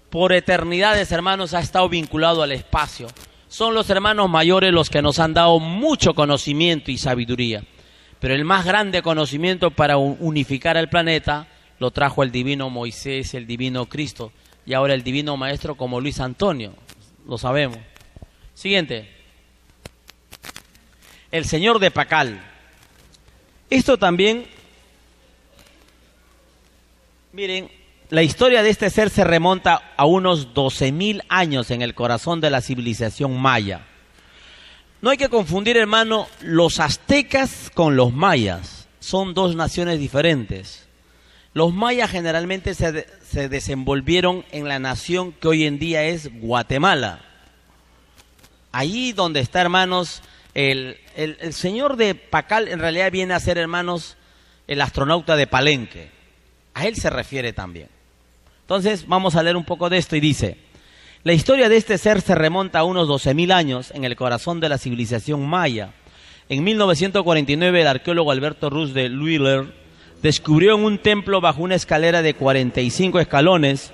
por eternidades, hermanos, ha estado vinculado al espacio. Son los hermanos mayores los que nos han dado mucho conocimiento y sabiduría. Pero el más grande conocimiento para unificar el planeta lo trajo el divino Moisés, el divino Cristo, y ahora el divino maestro como Luis Antonio. Lo sabemos. Siguiente. El señor de Pacal. Esto también, miren, la historia de este ser se remonta a unos 12.000 años en el corazón de la civilización maya. No hay que confundir, hermano, los aztecas con los mayas. Son dos naciones diferentes. Los mayas generalmente se desenvolvieron en la nación que hoy en día es Guatemala. Ahí donde está, hermanos, el señor de Pacal en realidad viene a ser, hermanos, el astronauta de Palenque. A él se refiere también. Entonces vamos a leer un poco de esto y dice: la historia de este ser se remonta a unos 12.000 años en el corazón de la civilización maya. En 1949 el arqueólogo Alberto Ruz de Wheeler descubrió en un templo bajo una escalera de 45 escalones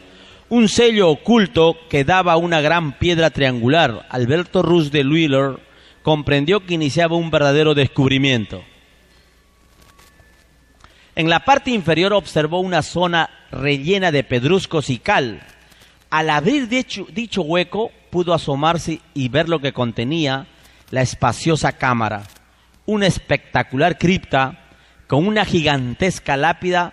un sello oculto que daba a una gran piedra triangular. Alberto Ruz de Wheeler comprendió que iniciaba un verdadero descubrimiento. En la parte inferior observó una zona rellena de pedruscos y cal. Al abrir dicho hueco, pudo asomarse y ver lo que contenía la espaciosa cámara, una espectacular cripta con una gigantesca lápida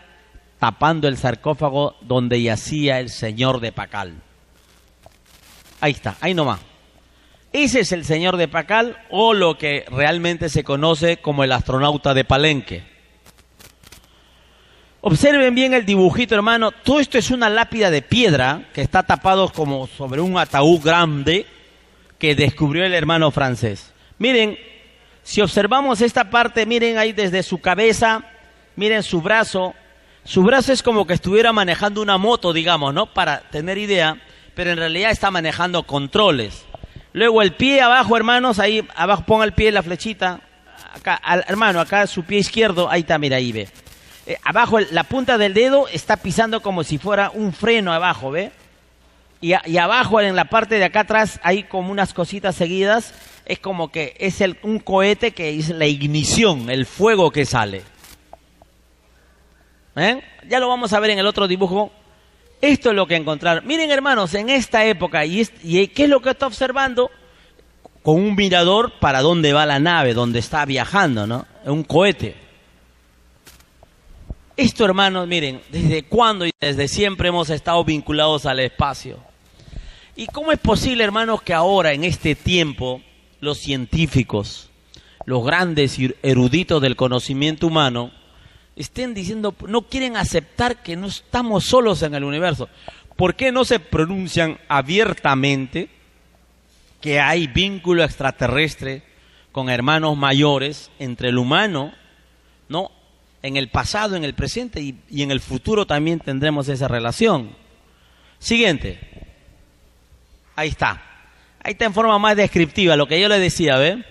tapando el sarcófago donde yacía el señor de Pacal. Ahí está, ahí nomás. Ese es el señor de Pacal, o lo que realmente se conoce como el astronauta de Palenque. Observen bien el dibujito, hermano. Todo esto es una lápida de piedra que está tapado como sobre un ataúd grande que descubrió el hermano francés. Miren, si observamos esta parte, miren ahí desde su cabeza, miren su brazo. Su brazo es como que estuviera manejando una moto, digamos, ¿no? Para tener idea, pero en realidad está manejando controles. Luego el pie abajo, hermanos, ahí abajo ponga el pie, la flechita. Acá, hermano, acá su pie izquierdo, ahí está, mira, ahí ve. Abajo la punta del dedo está pisando como si fuera un freno abajo, ¿ve? Y abajo en la parte de acá atrás hay como unas cositas seguidas. Es como que es un cohete que es la ignición, el fuego que sale. Ya lo vamos a ver en el otro dibujo. Esto es lo que encontraron. Miren, hermanos, en esta época, y ¿qué es lo que está observando? Con un mirador para dónde va la nave, dónde está viajando, ¿no? Un cohete. Esto, hermanos, miren, desde cuándo y desde siempre hemos estado vinculados al espacio. ¿Y cómo es posible, hermanos, que ahora, en este tiempo, los científicos, los grandes eruditos del conocimiento humano, estén diciendo, no quieren aceptar que no estamos solos en el universo? ¿Por qué no se pronuncian abiertamente que hay vínculo extraterrestre con hermanos mayores entre el humano, ¿no? En el pasado, en el presente y en el futuro también tendremos esa relación. Siguiente. Ahí está. Ahí está en forma más descriptiva, lo que yo le decía, ¿ve?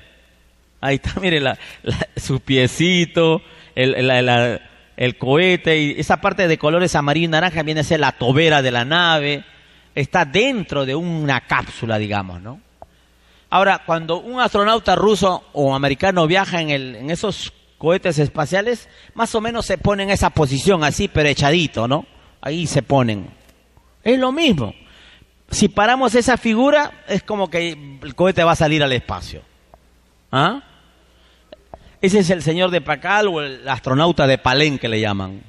Ahí está, mire, su piecito, el cohete, y esa parte de colores amarillo y naranja viene a ser la tobera de la nave. Está dentro de una cápsula, digamos, ¿no? Ahora, cuando un astronauta ruso o americano viaja en esos cohetes espaciales, más o menos se ponen en esa posición así, pero echadito, ¿no? Ahí se ponen. Es lo mismo. Si paramos esa figura, es como que el cohete va a salir al espacio. ¿Ah? Ese es el señor de Pacal o el astronauta de Palenque le llaman.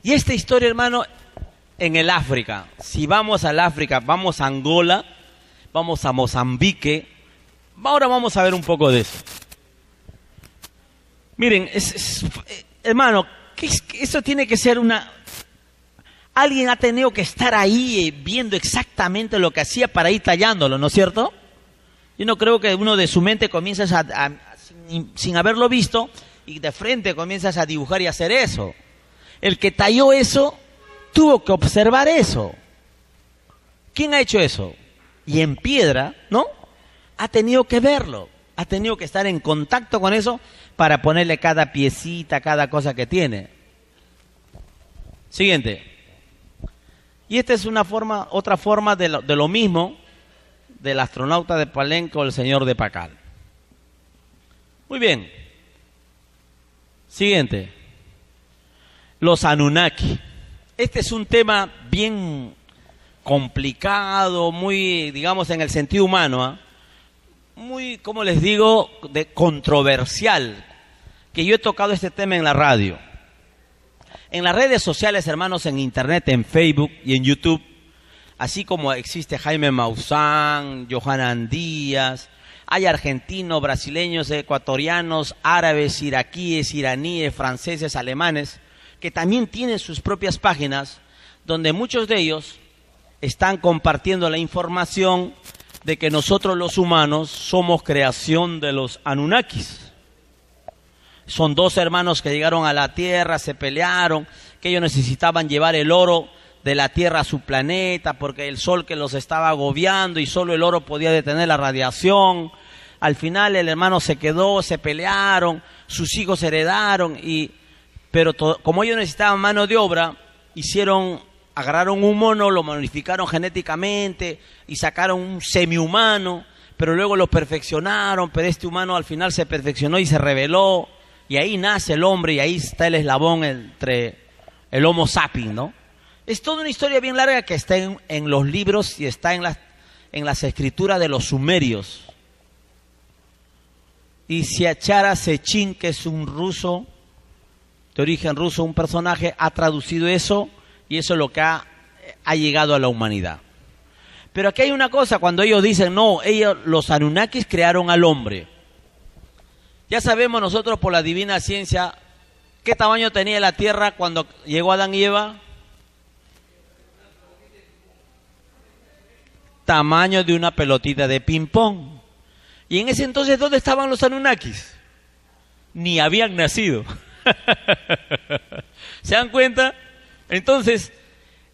Y esta historia, hermano, en el África. Si vamos al África, vamos a Angola, vamos a Mozambique. Ahora vamos a ver un poco de eso. Miren, hermano, eso tiene que ser una... Alguien ha tenido que estar ahí viendo exactamente lo que hacía para ir tallándolo, ¿no es cierto? Yo no creo que uno de su mente comienza sin haberlo visto y de frente comienzas a dibujar y hacer eso. El que talló eso tuvo que observar eso. ¿Quién ha hecho eso? Y en piedra, ¿no? Ha tenido que verlo, ha tenido que estar en contacto con eso para ponerle cada piecita, cada cosa que tiene. Siguiente. Y esta es otra forma de lo mismo del astronauta de Palenque o el señor de Pacal. Muy bien. Siguiente. Los Anunnaki. Este es un tema bien complicado, muy, digamos, en el sentido humano, ¿eh? Muy, como les digo, controversial, que yo he tocado este tema en la radio. En las redes sociales, hermanos, en internet, en Facebook y en YouTube, así como existe Jaime Maussan, Johanan Díaz, hay argentinos, brasileños, ecuatorianos, árabes, iraquíes, iraníes, franceses, alemanes, que también tienen sus propias páginas, donde muchos de ellos están compartiendo la información de que nosotros los humanos somos creación de los Anunnakis. Son dos hermanos que llegaron a la Tierra, se pelearon, que ellos necesitaban llevar el oro de la Tierra a su planeta porque el sol que los estaba agobiando y solo el oro podía detener la radiación. Al final el hermano se quedó, se pelearon, sus hijos heredaron, pero como ellos necesitaban mano de obra, agarraron un mono, lo modificaron genéticamente y sacaron un semi-humano, pero luego lo perfeccionaron, pero este humano al final se perfeccionó y se rebeló. Y ahí nace el hombre y ahí está el eslabón entre el Homo sapiens, ¿no? Es toda una historia bien larga que está en los libros y está en las escrituras de los sumerios. Y Siachara Sechin, que es un ruso, de origen ruso, un personaje, ha traducido eso y eso es lo que ha llegado a la humanidad. Pero aquí hay una cosa, cuando ellos dicen, no, los Anunnakis crearon al hombre. Ya sabemos nosotros por la divina ciencia qué tamaño tenía la tierra cuando llegó Adán y Eva. Tamaño de una pelotita de ping-pong. Y en ese entonces, ¿dónde estaban los Anunnakis? Ni habían nacido. ¿Se dan cuenta? Entonces,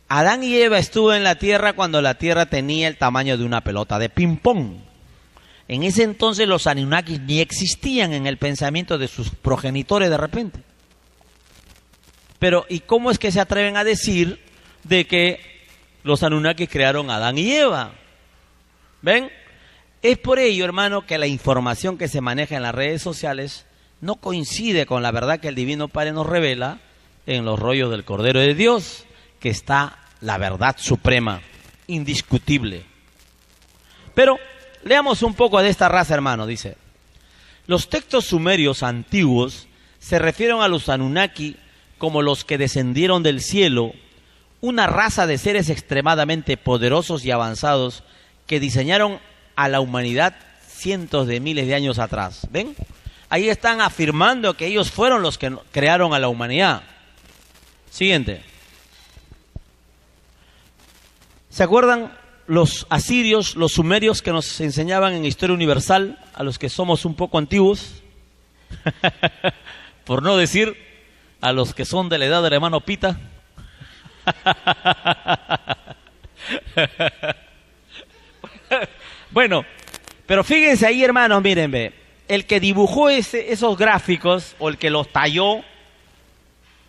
Adán y Eva estuvo en la tierra cuando la tierra tenía el tamaño de una pelota de ping-pong. En ese entonces los Anunnakis ni existían en el pensamiento de sus progenitores de repente. Pero, ¿y cómo es que se atreven a decir de que los Anunnakis crearon a Adán y Eva? ¿Ven? Es por ello, hermano, que la información que se maneja en las redes sociales no coincide con la verdad que el Divino Padre nos revela en los rollos del Cordero de Dios, que está la verdad suprema, indiscutible. Pero leamos un poco de esta raza, hermano. Dice, los textos sumerios antiguos se refieren a los Anunnaki como los que descendieron del cielo, una raza de seres extremadamente poderosos y avanzados que diseñaron a la humanidad cientos de miles de años atrás. ¿Ven? Ahí están afirmando que ellos fueron los que crearon a la humanidad. Siguiente. ¿Se acuerdan los asirios, los sumerios que nos enseñaban en Historia Universal, a los que somos un poco antiguos? Por no decir a los que son de la edad del hermano Pita. Bueno, pero fíjense ahí, hermanos, miren, ve, el que dibujó esos gráficos, o el que los talló,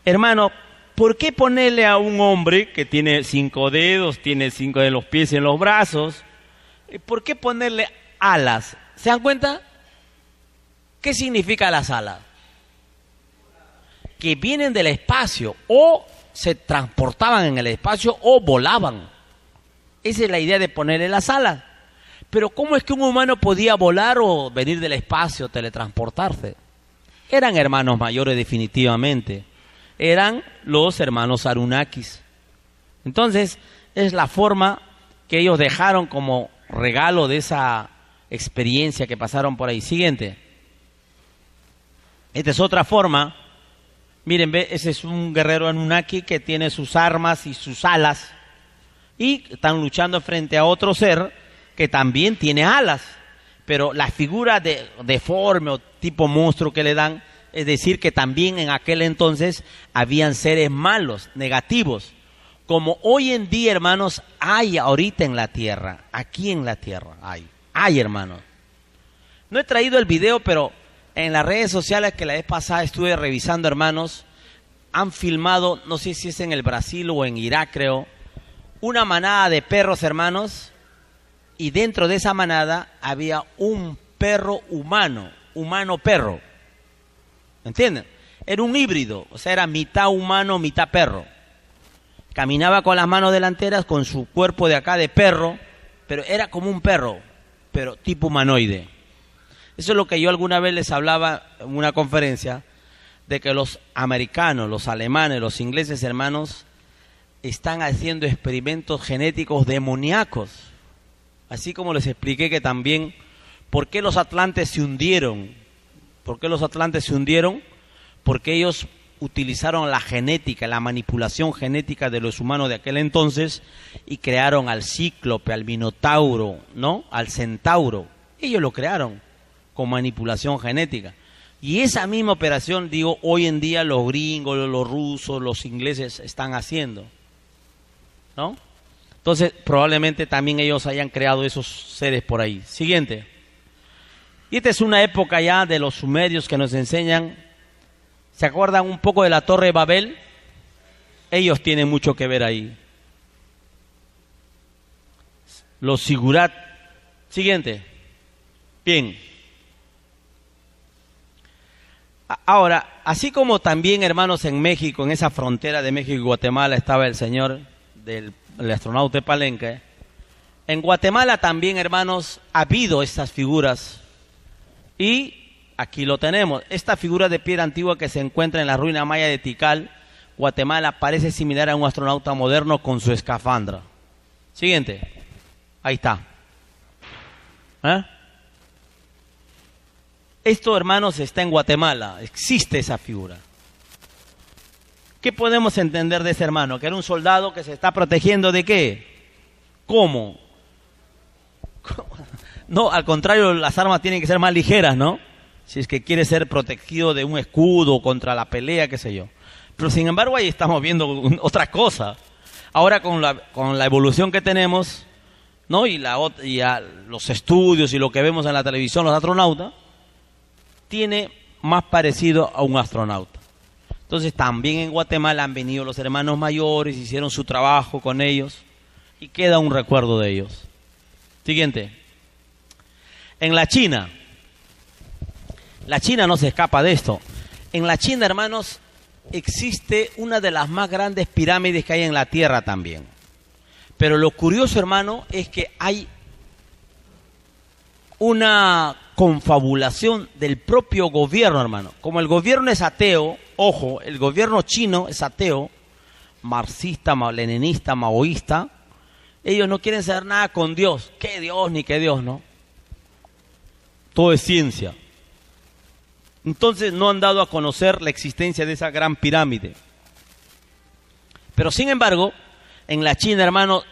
hermano, ¿por qué ponerle a un hombre que tiene 5 dedos, tiene 5 de los pies en los brazos, por qué ponerle alas? ¿Se dan cuenta? ¿Qué significa las alas? Que vienen del espacio, o se transportaban en el espacio, o volaban. Esa es la idea de ponerle las alas. Pero ¿cómo es que un humano podía volar o venir del espacio, teletransportarse? Eran hermanos mayores definitivamente. Eran los hermanos Anunnakis. Entonces, es la forma que ellos dejaron como regalo de esa experiencia que pasaron por ahí. Siguiente. Esta es otra forma. Miren, ve, ese es un guerrero Anunnaki que tiene sus armas y sus alas. Y están luchando frente a otro ser que también tiene alas. Pero la figura deforme o tipo monstruo que le dan, es decir, que también en aquel entonces habían seres malos, negativos. Como hoy en día, hermanos, hay ahorita en la tierra, aquí en la tierra, hay hermanos. No he traído el video, pero en las redes sociales que la vez pasada estuve revisando, hermanos, han filmado, no sé si es en el Brasil o en Irak, creo, una manada de perros, hermanos, y dentro de esa manada había un perro humano-perro. ¿Entienden? Era un híbrido, o sea, era mitad humano, mitad perro. Caminaba con las manos delanteras, con su cuerpo de acá de perro, pero era como un perro, pero tipo humanoide. Eso es lo que yo alguna vez les hablaba en una conferencia, de que los americanos, los alemanes, los ingleses, hermanos, están haciendo experimentos genéticos demoníacos. Así como les expliqué que también, ¿por qué los atlantes se hundieron? ¿Por qué los atlantes se hundieron? Porque ellos utilizaron la genética, la manipulación genética de los humanos de aquel entonces y crearon al cíclope, al minotauro, ¿no? Al centauro. Ellos lo crearon con manipulación genética. Y esa misma operación, digo, hoy en día los gringos, los rusos, los ingleses están haciendo, ¿no? Entonces, probablemente también ellos hayan creado esos seres por ahí. Siguiente. Y esta es una época ya de los sumerios que nos enseñan. ¿Se acuerdan un poco de la Torre de Babel? Ellos tienen mucho que ver ahí. Los sigurat. Siguiente. Bien. Ahora, así como también, hermanos, en México, en esa frontera de México y Guatemala estaba el señor el astronauta de Palenque, en Guatemala también, hermanos, ha habido estas figuras. Y aquí lo tenemos. Esta figura de piedra antigua que se encuentra en la ruina maya de Tikal, Guatemala, parece similar a un astronauta moderno con su escafandra. Siguiente. Ahí está. Esto, hermanos, está en Guatemala. Existe esa figura. ¿Qué podemos entender de ese hermano? Que era un soldado que se está protegiendo ¿de qué? ¿Cómo? No, al contrario, las armas tienen que ser más ligeras, ¿no? Si es que quiere ser protegido de un escudo contra la pelea, qué sé yo. Pero sin embargo ahí estamos viendo otra cosa. Ahora con la evolución que tenemos, ¿no? Y los estudios y lo que vemos en la televisión, los astronautas, tiene más parecido a un astronauta. Entonces también en Guatemala han venido los hermanos mayores, hicieron su trabajo con ellos y queda un recuerdo de ellos. Siguiente. En la China no se escapa de esto. En la China, hermanos, existe una de las más grandes pirámides que hay en la Tierra también. Pero lo curioso, hermano, es que hay una confabulación del propio gobierno, hermano. Como el gobierno es ateo, ojo, el gobierno chino es ateo, marxista, leninista, maoísta, ellos no quieren saber nada con Dios. ¿Qué Dios ni qué Dios, no? Todo es ciencia. Entonces no han dado a conocer la existencia de esa gran pirámide. Pero sin embargo, en la China, hermano,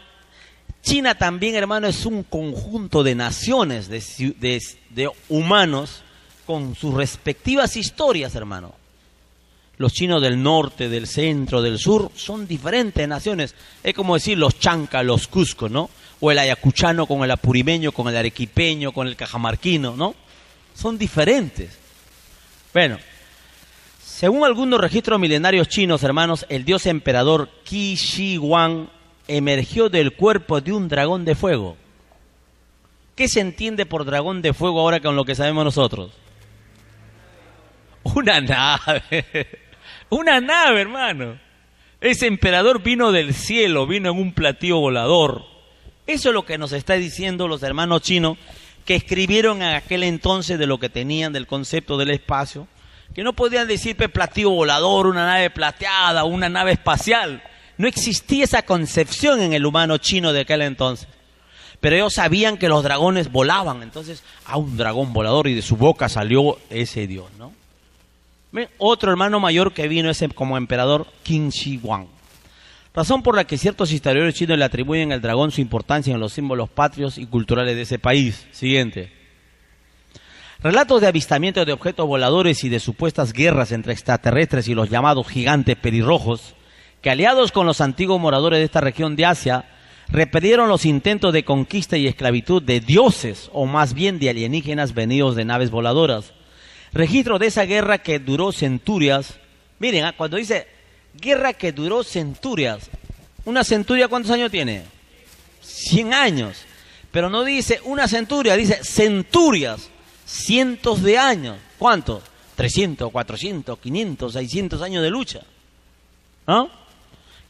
China también, hermano, es un conjunto de naciones, de humanos, con sus respectivas historias, hermano. Los chinos del norte, del centro, del sur, son diferentes naciones. Es como decir los chancas, los cuscos, ¿no? O el ayacuchano con el apurimeño, con el arequipeño, con el cajamarquino, ¿no? Son diferentes. Bueno, según algunos registros milenarios chinos, hermanos, el dios emperador Qi Shi Huang emergió del cuerpo de un dragón de fuego. ¿Qué se entiende por dragón de fuego ahora con lo que sabemos nosotros? Una nave. Una nave, hermano. Ese emperador vino del cielo, vino en un platillo volador. Eso es lo que nos está diciendo los hermanos chinos que escribieron en aquel entonces de lo que tenían del concepto del espacio, que no podían decir platillo volador, una nave plateada, una nave espacial. No existía esa concepción en el humano chino de aquel entonces. Pero ellos sabían que los dragones volaban, entonces, un dragón volador, y de su boca salió ese dios, ¿no? ¿Ven? Otro hermano mayor que vino ese como emperador, Qin Shi Huang. Razón por la que ciertos historiadores chinos le atribuyen al dragón su importancia en los símbolos patrios y culturales de ese país. Siguiente. Relatos de avistamientos de objetos voladores y de supuestas guerras entre extraterrestres y los llamados gigantes pelirrojos, que aliados con los antiguos moradores de esta región de Asia, repelieron los intentos de conquista y esclavitud de dioses, o más bien de alienígenas venidos de naves voladoras. Registro de esa guerra que duró centurias. Miren, cuando dice guerra que duró centurias, ¿una centuria cuántos años tiene? 100 años. Pero no dice una centuria, dice centurias, cientos de años. ¿Cuántos? 300, 400, 500, 600 años de lucha, ¿no?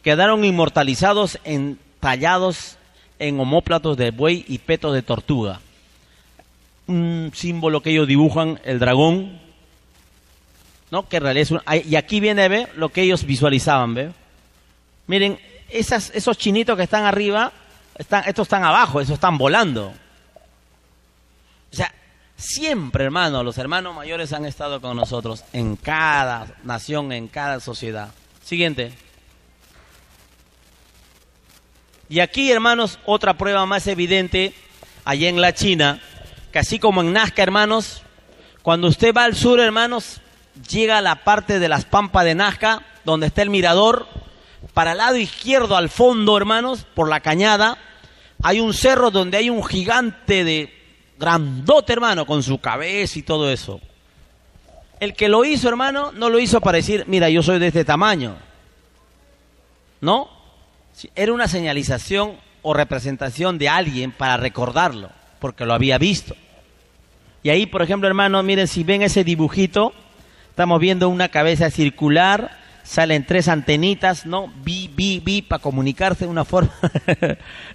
Quedaron inmortalizados tallados en omóplatos de buey y petos de tortuga. Un símbolo que ellos dibujan, el dragón, ¿no? Que en realidad y aquí viene, ¿ve? Lo que ellos visualizaban, ¿ve? Miren, esos chinitos que están arriba, estos están abajo, esos están volando. O sea, siempre, hermano, los hermanos mayores han estado con nosotros en cada nación, en cada sociedad. Siguiente. Y aquí, hermanos, otra prueba más evidente, allá en la China, que así como en Nazca, hermanos, cuando usted va al sur, hermanos, llega a la parte de las Pampas de Nazca, donde está el mirador. Para el lado izquierdo, al fondo, hermanos, por la cañada, hay un cerro donde hay un gigante de grandote, hermano, con su cabeza y todo eso. El que lo hizo, hermano, no lo hizo para decir, mira, yo soy de este tamaño. ¿No? Era una señalización o representación de alguien para recordarlo, porque lo había visto. Y ahí, por ejemplo, hermano, miren, si ven ese dibujito, estamos viendo una cabeza circular, salen 3 antenitas, ¿no? Bi, para comunicarse de una forma,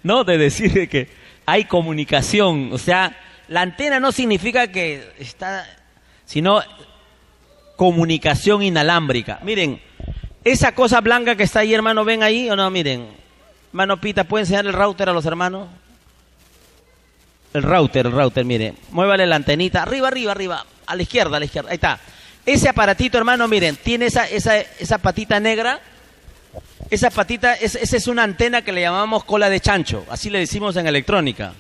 ¿no? De decir que hay comunicación. O sea, la antena no significa que está, sino comunicación inalámbrica. Miren, esa cosa blanca que está ahí, hermano, ¿ven ahí o no? Miren, hermano Pita, ¿puede enseñar el router a los hermanos? El router, mire, muévale la antenita, arriba, a la izquierda, ahí está. Ese aparatito, hermano, miren, tiene esa patita negra. Esa patita, esa es una antena que le llamamos cola de chancho, así le decimos en electrónica.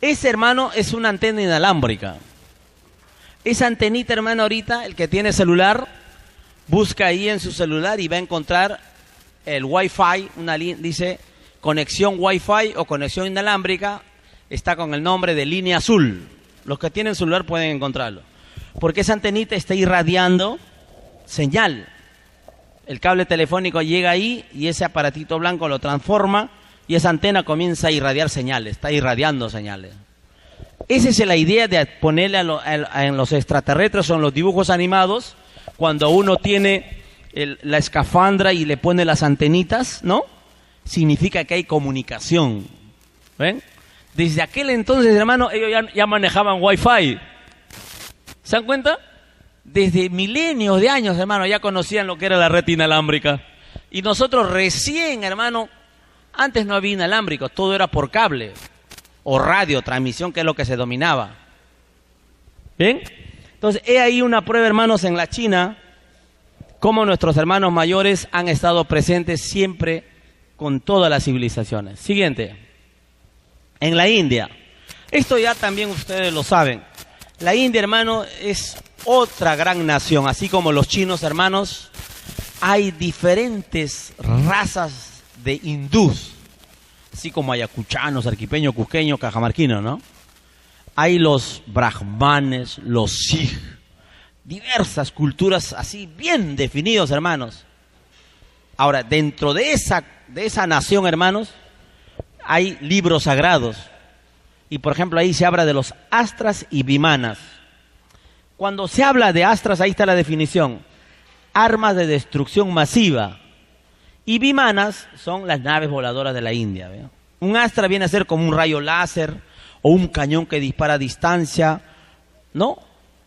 Ese, hermano, es una antena inalámbrica. Esa antenita, hermano, ahorita, el que tiene celular, busca ahí en su celular y va a encontrar el Wi-Fi, dice conexión Wi-Fi o conexión inalámbrica, está con el nombre de línea azul. Los que tienen celular pueden encontrarlo. Porque esa antenita está irradiando señal. El cable telefónico llega ahí y ese aparatito blanco lo transforma y esa antena comienza a irradiar señales, está irradiando señales. Esa es la idea de ponerle en los extraterrestres o en los dibujos animados, cuando uno tiene la escafandra y le pone las antenitas, ¿no? Significa que hay comunicación. ¿Ven? Desde aquel entonces, hermano, ellos ya manejaban Wi-Fi. ¿Se dan cuenta? Desde milenios de años, hermano, ya conocían lo que era la red inalámbrica. Y nosotros recién, hermano, antes no había inalámbrico, todo era por cable o radio, transmisión, que es lo que se dominaba. ¿Bien? Entonces, he ahí una prueba, hermanos, en la China, cómo nuestros hermanos mayores han estado presentes siempre con todas las civilizaciones. Siguiente. En la India. Esto ya también ustedes lo saben. La India, hermano, es otra gran nación. Así como los chinos, hermanos, hay diferentes razas de hindús. Así como ayacuchanos, arquipeños, cusqueños, cajamarquinos, ¿no? Hay los brahmanes, los sikh, diversas culturas así bien definidos, hermanos. Ahora, dentro de esa nación, hermanos, hay libros sagrados. Y por ejemplo, ahí se habla de los astras y vimanas. Cuando se habla de astras, ahí está la definición: armas de destrucción masiva. Y vimanas son las naves voladoras de la India, ¿ve? Un astra viene a ser como un rayo láser o un cañón que dispara a distancia, ¿no?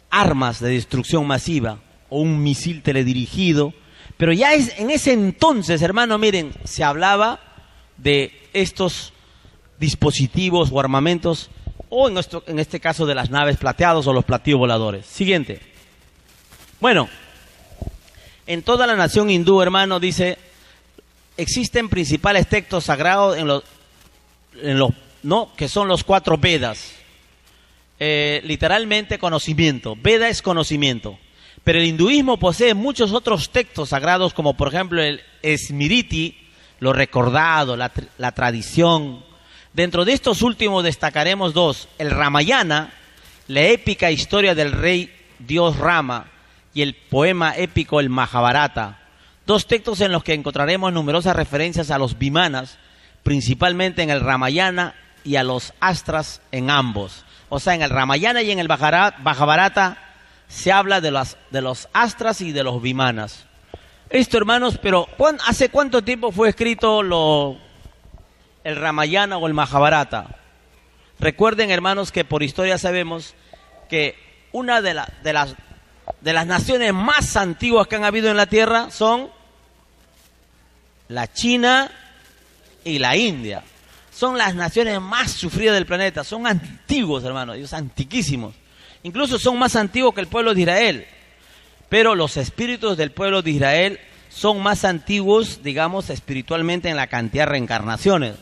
Armas de destrucción masiva o un misil teledirigido. Pero ya en ese entonces, hermano, miren, se hablaba de estos dispositivos o armamentos, o en este caso de las naves plateadas o los platillos voladores. Siguiente. Bueno, en toda la nación hindú, hermano, dice, existen principales textos sagrados ¿no? Que son los 4 Vedas. Literalmente conocimiento. Veda es conocimiento. Pero el hinduismo posee muchos otros textos sagrados, como por ejemplo el Smriti, lo recordado, la tradición. Dentro de estos últimos destacaremos 2, el Ramayana, la épica historia del rey Dios Rama, y el poema épico el Mahabharata. 2 textos en los que encontraremos numerosas referencias a los vimanas, principalmente en el Ramayana y a los astras en ambos. O sea, en el Ramayana y en el Mahabharata se habla de los astras y de los vimanas. Esto, hermanos, pero ¿hace cuánto tiempo fue escrito el Ramayana o el Mahabharata? Recuerden, hermanos, que por historia sabemos que una de de las naciones más antiguas que han habido en la Tierra son la China y la India. Son las naciones más sufridas del planeta. Son antiguos, hermanos, ellos antiquísimos. Incluso son más antiguos que el pueblo de Israel. Pero los espíritus del pueblo de Israel son más antiguos, digamos, espiritualmente en la cantidad de reencarnaciones.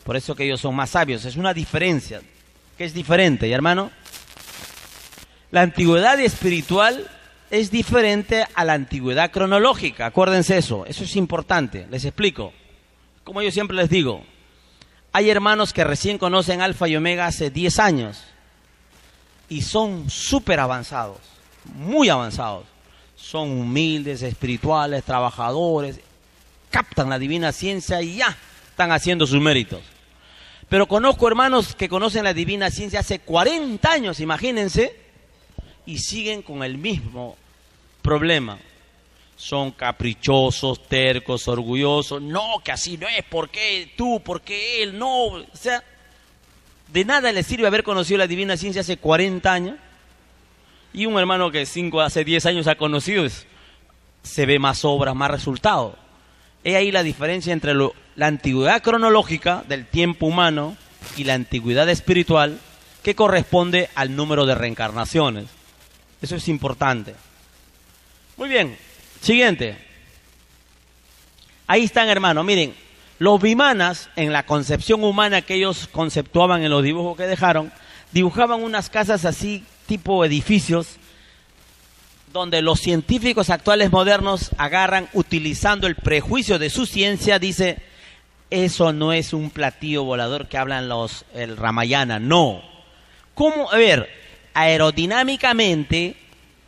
Por eso que ellos son más sabios. Es una diferencia, que es diferente, ¿y hermano? La antigüedad espiritual es diferente a la antigüedad cronológica. Acuérdense eso es importante. Les explico. Como yo siempre les digo, hay hermanos que recién conocen Alfa y Omega hace 10 años y son súper avanzados, muy avanzados. Son humildes, espirituales, trabajadores, captan la divina ciencia y ya están haciendo sus méritos. Pero conozco hermanos que conocen la divina ciencia hace 40 años, imagínense, y siguen con el mismo problema. Son caprichosos, tercos, orgullosos. No, que así no es. ¿Por qué tú? ¿Por qué él? No. O sea, de nada les sirve haber conocido la divina ciencia hace 40 años. Y un hermano que hace 10 años ha conocido, se ve más obras, más resultados. Es ahí la diferencia entre la antigüedad cronológica del tiempo humano y la antigüedad espiritual, que corresponde al número de reencarnaciones. Eso es importante. Muy bien. Siguiente. Ahí están, hermanos. Miren, los vimanas, en la concepción humana que ellos conceptuaban en los dibujos que dejaron, dibujaban unas casas así, tipo edificios, donde los científicos actuales modernos agarran, utilizando el prejuicio de su ciencia, dice, eso no es un platillo volador que hablan el Ramayana, no. ¿Cómo? A ver, aerodinámicamente,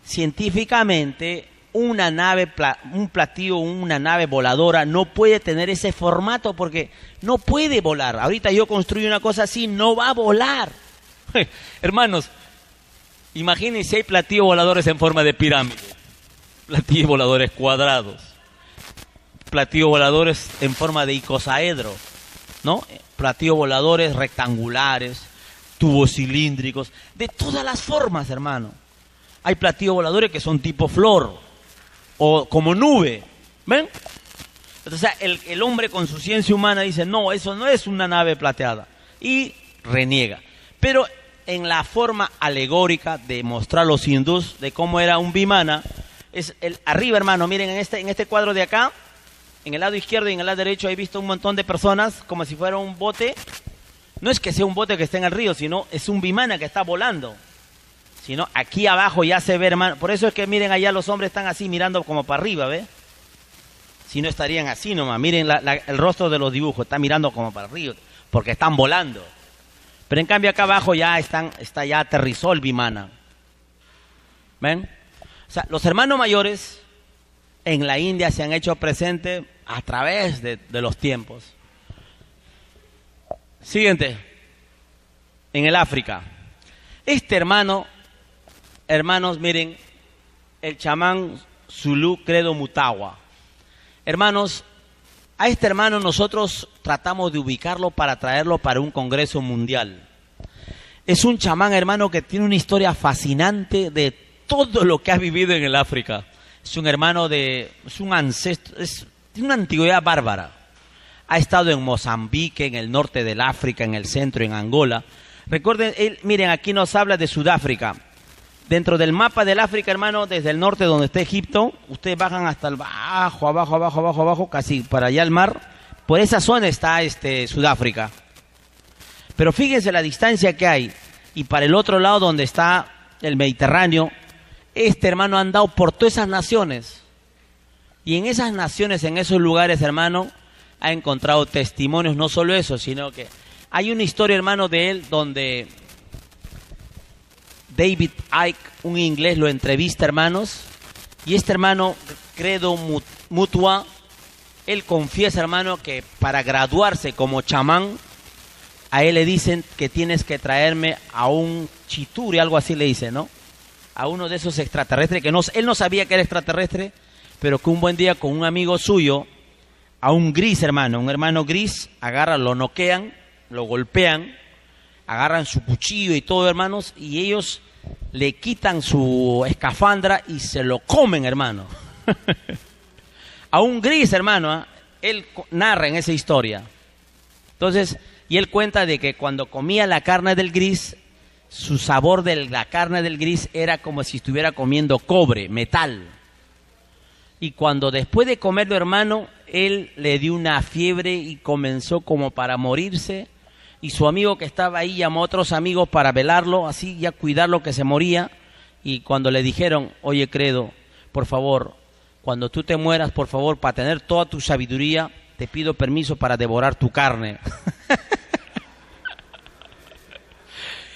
científicamente, una nave voladora no puede tener ese formato porque no puede volar. Ahorita yo construyo una cosa así, no va a volar. Hermanos, imagínense si hay platillos voladores en forma de pirámide, platillos voladores cuadrados, platillos voladores en forma de icosaedro, ¿no? Platillos voladores rectangulares, tubos cilíndricos, de todas las formas, hermano. Hay platillos voladores que son tipo flor o como nube, ¿ven? Entonces el hombre con su ciencia humana dice, no, eso no es una nave plateada, y reniega. Pero en la forma alegórica de mostrar a los hindús de cómo era un vimana, es arriba, hermano, miren, en este cuadro de acá, en el lado izquierdo y en el lado derecho, he visto un montón de personas como si fuera un bote. No es que sea un bote que esté en el río, sino es un vimana que está volando. Sino aquí abajo ya se ve, hermano. Por eso es que miren allá los hombres están así mirando como para arriba, ¿ve? Si no estarían así nomás. Miren el rostro de los dibujos, está mirando como para arriba, porque están volando. Pero en cambio acá abajo ya ya aterrizó el vimana. ¿Ven? O sea, los hermanos mayores en la India se han hecho presentes a través de los tiempos. Siguiente. En el África. Este hermanos, miren, el chamán Zulu Credo Mutawa. Hermanos, a este hermano nosotros tratamos de ubicarlo para traerlo para un congreso mundial. Es un chamán, hermano, que tiene una historia fascinante de todo lo que ha vivido en el África. Es un hermano es un ancestro, tiene una antigüedad bárbara. Ha estado en Mozambique, en el norte del África, en el centro, en Angola. Recuerden, miren, aquí nos habla de Sudáfrica. Dentro del mapa del África, hermano, desde el norte donde está Egipto, ustedes bajan hasta el abajo, casi para allá al mar. Por esa zona está Sudáfrica. Pero fíjense la distancia que hay. Y para el otro lado donde está el Mediterráneo, este hermano ha andado por todas esas naciones. Y en esas naciones, en esos lugares, hermano, ha encontrado testimonios, no solo eso, sino que hay una historia, hermano, de él donde David Icke, un inglés, lo entrevista, hermanos, y este hermano, Credo Mutawa, él confiesa, hermano, que para graduarse como chamán, a él le dicen que tienes que traerme a un chituri, algo así le dice, ¿no? A uno de esos extraterrestres, que él no sabía que era extraterrestre, pero que un buen día con un amigo suyo, a un gris, hermano, un hermano gris, agarran, lo noquean, lo golpean, agarran su cuchillo y todo, hermanos, y ellos le quitan su escafandra y se lo comen, hermano. A un gris, hermano, ¿eh? Él narra en esa historia. Entonces, y él cuenta de que cuando comía la carne del gris, su sabor de la carne del gris era como si estuviera comiendo cobre, metal. Y cuando después de comerlo, hermano, él le dio una fiebre y comenzó como para morirse. Y su amigo que estaba ahí llamó a otros amigos para velarlo, así ya cuidarlo que se moría. Y cuando le dijeron, oye Credo, por favor, cuando tú te mueras, por favor, para tener toda tu sabiduría, te pido permiso para devorar tu carne.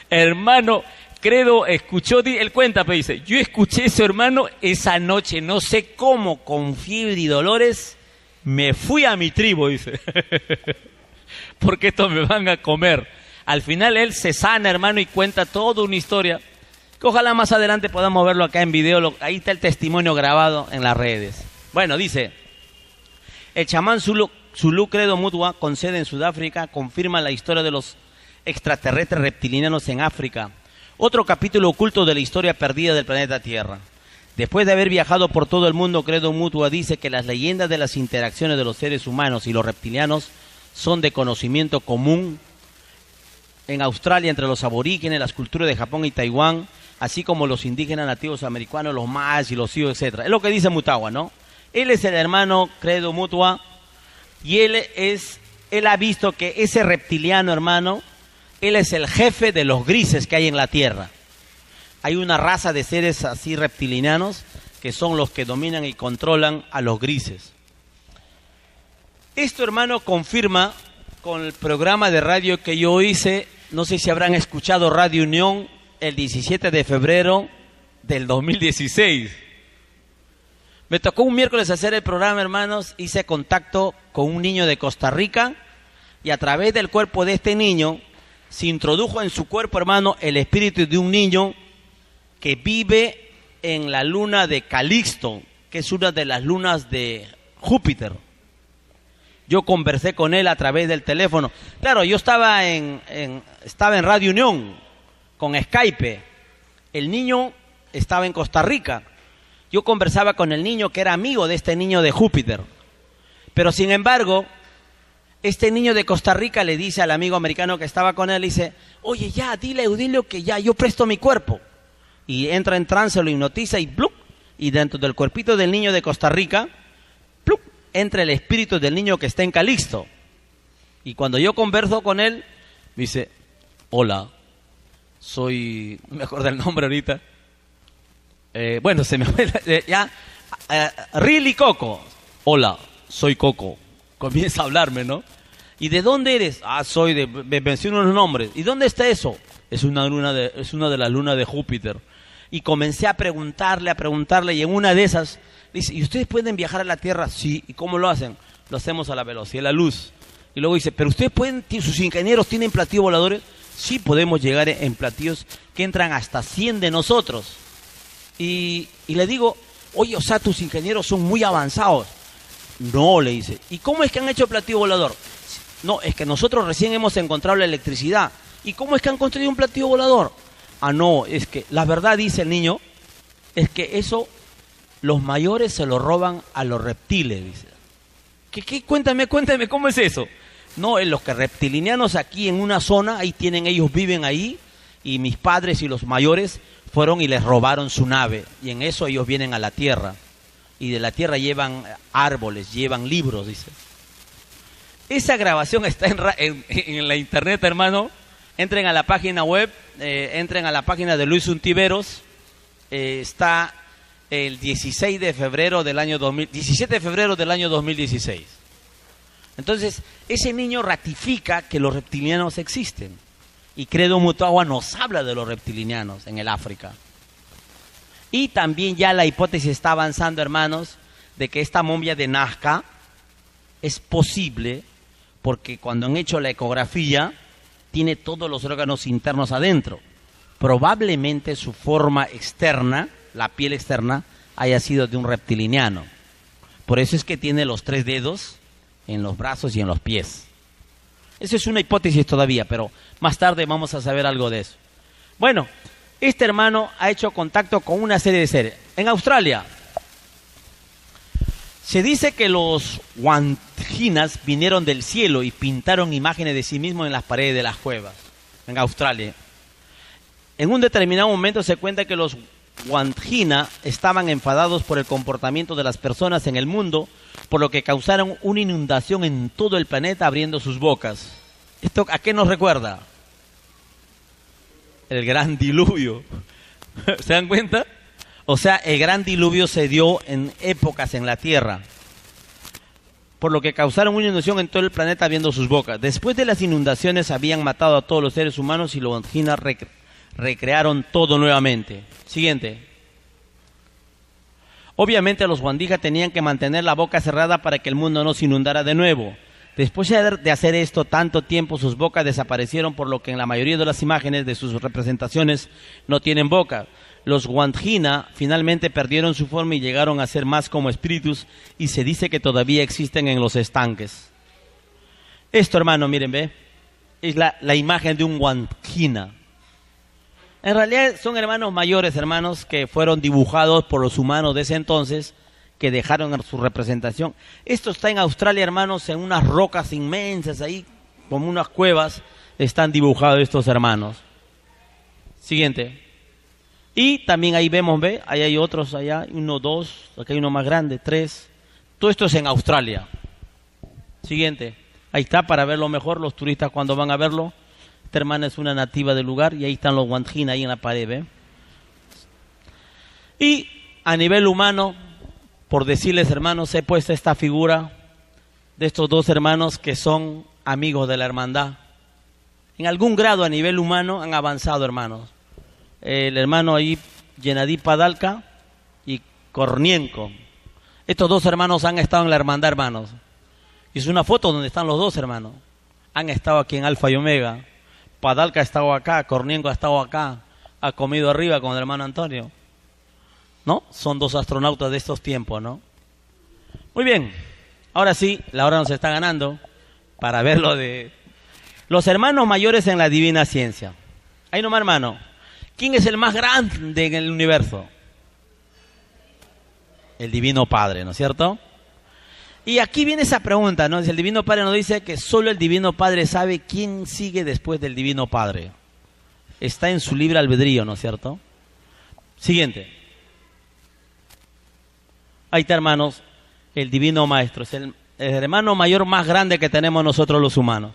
Hermano, Credo escuchó, él cuenta, pero dice, yo escuché eso, hermano, esa noche, no sé cómo, con fiebre y dolores, me fui a mi tribu, dice. Porque estos me van a comer. Al final él se sana, hermano, y cuenta toda una historia, que ojalá más adelante podamos verlo acá en video, ahí está el testimonio grabado en las redes. Bueno, dice, el chamán Zulú Credo Mutwa, con sede en Sudáfrica, confirma la historia de los extraterrestres reptilianos en África, otro capítulo oculto de la historia perdida del planeta Tierra. Después de haber viajado por todo el mundo, Credo Mutwa dice que las leyendas de las interacciones de los seres humanos y los reptilianos son de conocimiento común en Australia entre los aborígenes, las culturas de Japón y Taiwán, así como los indígenas nativos americanos, los mayas y los sioux, etc. Es lo que dice Mutwa, ¿no? Él es el hermano Credo Mutwa y él ha visto que ese reptiliano, hermano, él es el jefe de los grises que hay en la Tierra. Hay una raza de seres así reptilianos que son los que dominan y controlan a los grises. Esto, hermano, confirma con el programa de radio que yo hice, no sé si habrán escuchado Radio Unión, el 17 de febrero del 2016. Me tocó un miércoles hacer el programa, hermanos, hice contacto con un niño de Costa Rica y a través del cuerpo de este niño se introdujo en su cuerpo, hermano, el espíritu de un niño que vive en la luna de Calixto, que es una de las lunas de Júpiter. Yo conversé con él a través del teléfono. Claro, yo estaba en Radio Unión con Skype. El niño estaba en Costa Rica. Yo conversaba con el niño que era amigo de este niño de Júpiter. Pero sin embargo, este niño de Costa Rica le dice al amigo americano que estaba con él, dice, oye, ya, dile que ya, yo presto mi cuerpo. Y entra en trance, lo hipnotiza y ¡plup! Y dentro del cuerpito del niño de Costa Rica, ¡plup! Entra el espíritu del niño que está en Calixto. Y cuando yo converso con él, me dice, hola, soy, no me acuerdo el nombre ahorita, bueno, se me ya, Really Coco, hola, soy Coco. Comienza a hablarme, ¿no? ¿Y de dónde eres? Ah, soy de... Me menciono unos nombres. ¿Y dónde está eso? Es una de las lunas de Júpiter. Y comencé a preguntarle, y en una de esas, dice, ¿y ustedes pueden viajar a la Tierra? Sí. ¿Y cómo lo hacen? Lo hacemos a la velocidad de la luz. Y luego dice, ¿pero ustedes pueden, sus ingenieros tienen platillos voladores? Sí, podemos llegar en platillos que entran hasta 100 de nosotros. Y le digo, oye, o sea, tus ingenieros son muy avanzados. No, le dice. ¿Y cómo es que han hecho platillo volador? No, es que nosotros recién hemos encontrado la electricidad. ¿Y cómo es que han construido un platillo volador? Ah, no, es que la verdad, dice el niño, es que eso los mayores se lo roban a los reptiles, dice. ¿Qué? Cuéntame, ¿cómo es eso? No, los que reptilianos aquí en una zona, ahí tienen, ellos viven ahí, y mis padres y los mayores fueron y les robaron su nave, y en eso ellos vienen a la Tierra. Y de la Tierra llevan árboles, llevan libros, dice. Esa grabación está en la internet, hermano. Entren a la página web, entren a la página de Luis Untiveros. Está el 17 de febrero del año 2016. Entonces, ese niño ratifica que los reptilianos existen. Y Credo Mutwa nos habla de los reptilianos en el África. Y también ya la hipótesis está avanzando, hermanos, de que esta momia de Nazca es posible porque cuando han hecho la ecografía tiene todos los órganos internos adentro. Probablemente su forma externa, la piel externa, haya sido de un reptiliano. Por eso es que tiene los 3 dedos en los brazos y en los pies. Esa es una hipótesis todavía, pero más tarde vamos a saber algo de eso. Bueno, Este hermano ha hecho contacto con una serie de seres. En Australia, se dice que los Wandjinas vinieron del cielo y pintaron imágenes de sí mismos en las paredes de las cuevas, en Australia. En un determinado momento se cuenta que los Wandjina estaban enfadados por el comportamiento de las personas en el mundo, por lo que causaron una inundación en todo el planeta abriendo sus bocas. ¿Esto a qué nos recuerda? El gran diluvio. ¿Se dan cuenta? O sea, el gran diluvio se dio en épocas en la Tierra, por lo que causaron una inundación en todo el planeta abriendo sus bocas. Después de las inundaciones habían matado a todos los seres humanos y los Wandjina recrearon todo nuevamente. Siguiente. Obviamente los Wandjina tenían que mantener la boca cerrada para que el mundo no se inundara de nuevo. Después de hacer esto tanto tiempo, sus bocas desaparecieron, por lo que en la mayoría de las imágenes de sus representaciones no tienen boca. Los Wandjina finalmente perdieron su forma y llegaron a ser más como espíritus, y se dice que todavía existen en los estanques. Esto, hermano, miren, ve, es la imagen de un Wandjina. En realidad son hermanos mayores, hermanos, que fueron dibujados por los humanos de ese entonces, que dejaron su representación. Esto está en Australia, hermanos, en unas rocas inmensas ahí, como unas cuevas, están dibujados estos hermanos. Siguiente. Y también ahí vemos, ve, ahí hay otros allá, 1, 2, aquí hay uno más grande, 3. Todo esto es en Australia. Siguiente. Ahí está, para verlo mejor, los turistas cuando van a verlo. Esta hermana es una nativa del lugar y ahí están los Wandjina ahí en la pared, ¿ve? Y a nivel humano, por decirles, hermanos, he puesto esta figura de estos dos hermanos que son amigos de la hermandad. En algún grado a nivel humano han avanzado, hermanos. El hermano ahí, Gennady Padalka y Kornienko. Estos dos hermanos han estado en la hermandad, hermanos. Y es una foto donde están los dos hermanos. Han estado aquí en Alfa y Omega. Padalka ha estado acá, Kornienko ha estado acá, ha comido arriba con el hermano Antonio. ¿No? Son dos astronautas de estos tiempos, ¿no? Muy bien. Ahora sí, la hora nos está ganando para ver lo de los hermanos mayores en la divina ciencia. Ahí nomás, hermano. ¿Quién es el más grande en el universo? El Divino Padre, ¿no es cierto? Y aquí viene esa pregunta, ¿no? El Divino Padre nos dice que solo el Divino Padre sabe quién sigue después del Divino Padre. Está en su libre albedrío, ¿no es cierto? Siguiente. Ahí está, hermanos, el Divino Maestro. Es el hermano mayor más grande que tenemos nosotros los humanos.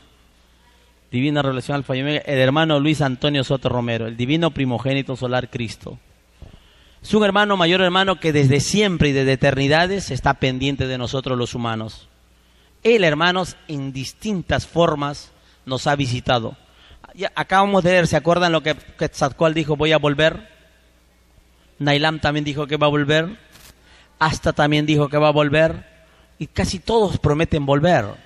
Divina Revelación Alfa y Omega, el hermano Luis Antonio Soto Romero, el divino primogénito solar Cristo. Es un hermano mayor, hermano, que desde siempre y desde eternidades está pendiente de nosotros los humanos. Él, hermanos, en distintas formas nos ha visitado. Ya, acabamos de ver, ¿se acuerdan lo que Quetzalcóatl dijo? Voy a volver. Nailam también dijo que va a volver. Asta también dijo que va a volver. Y casi todos prometen volver.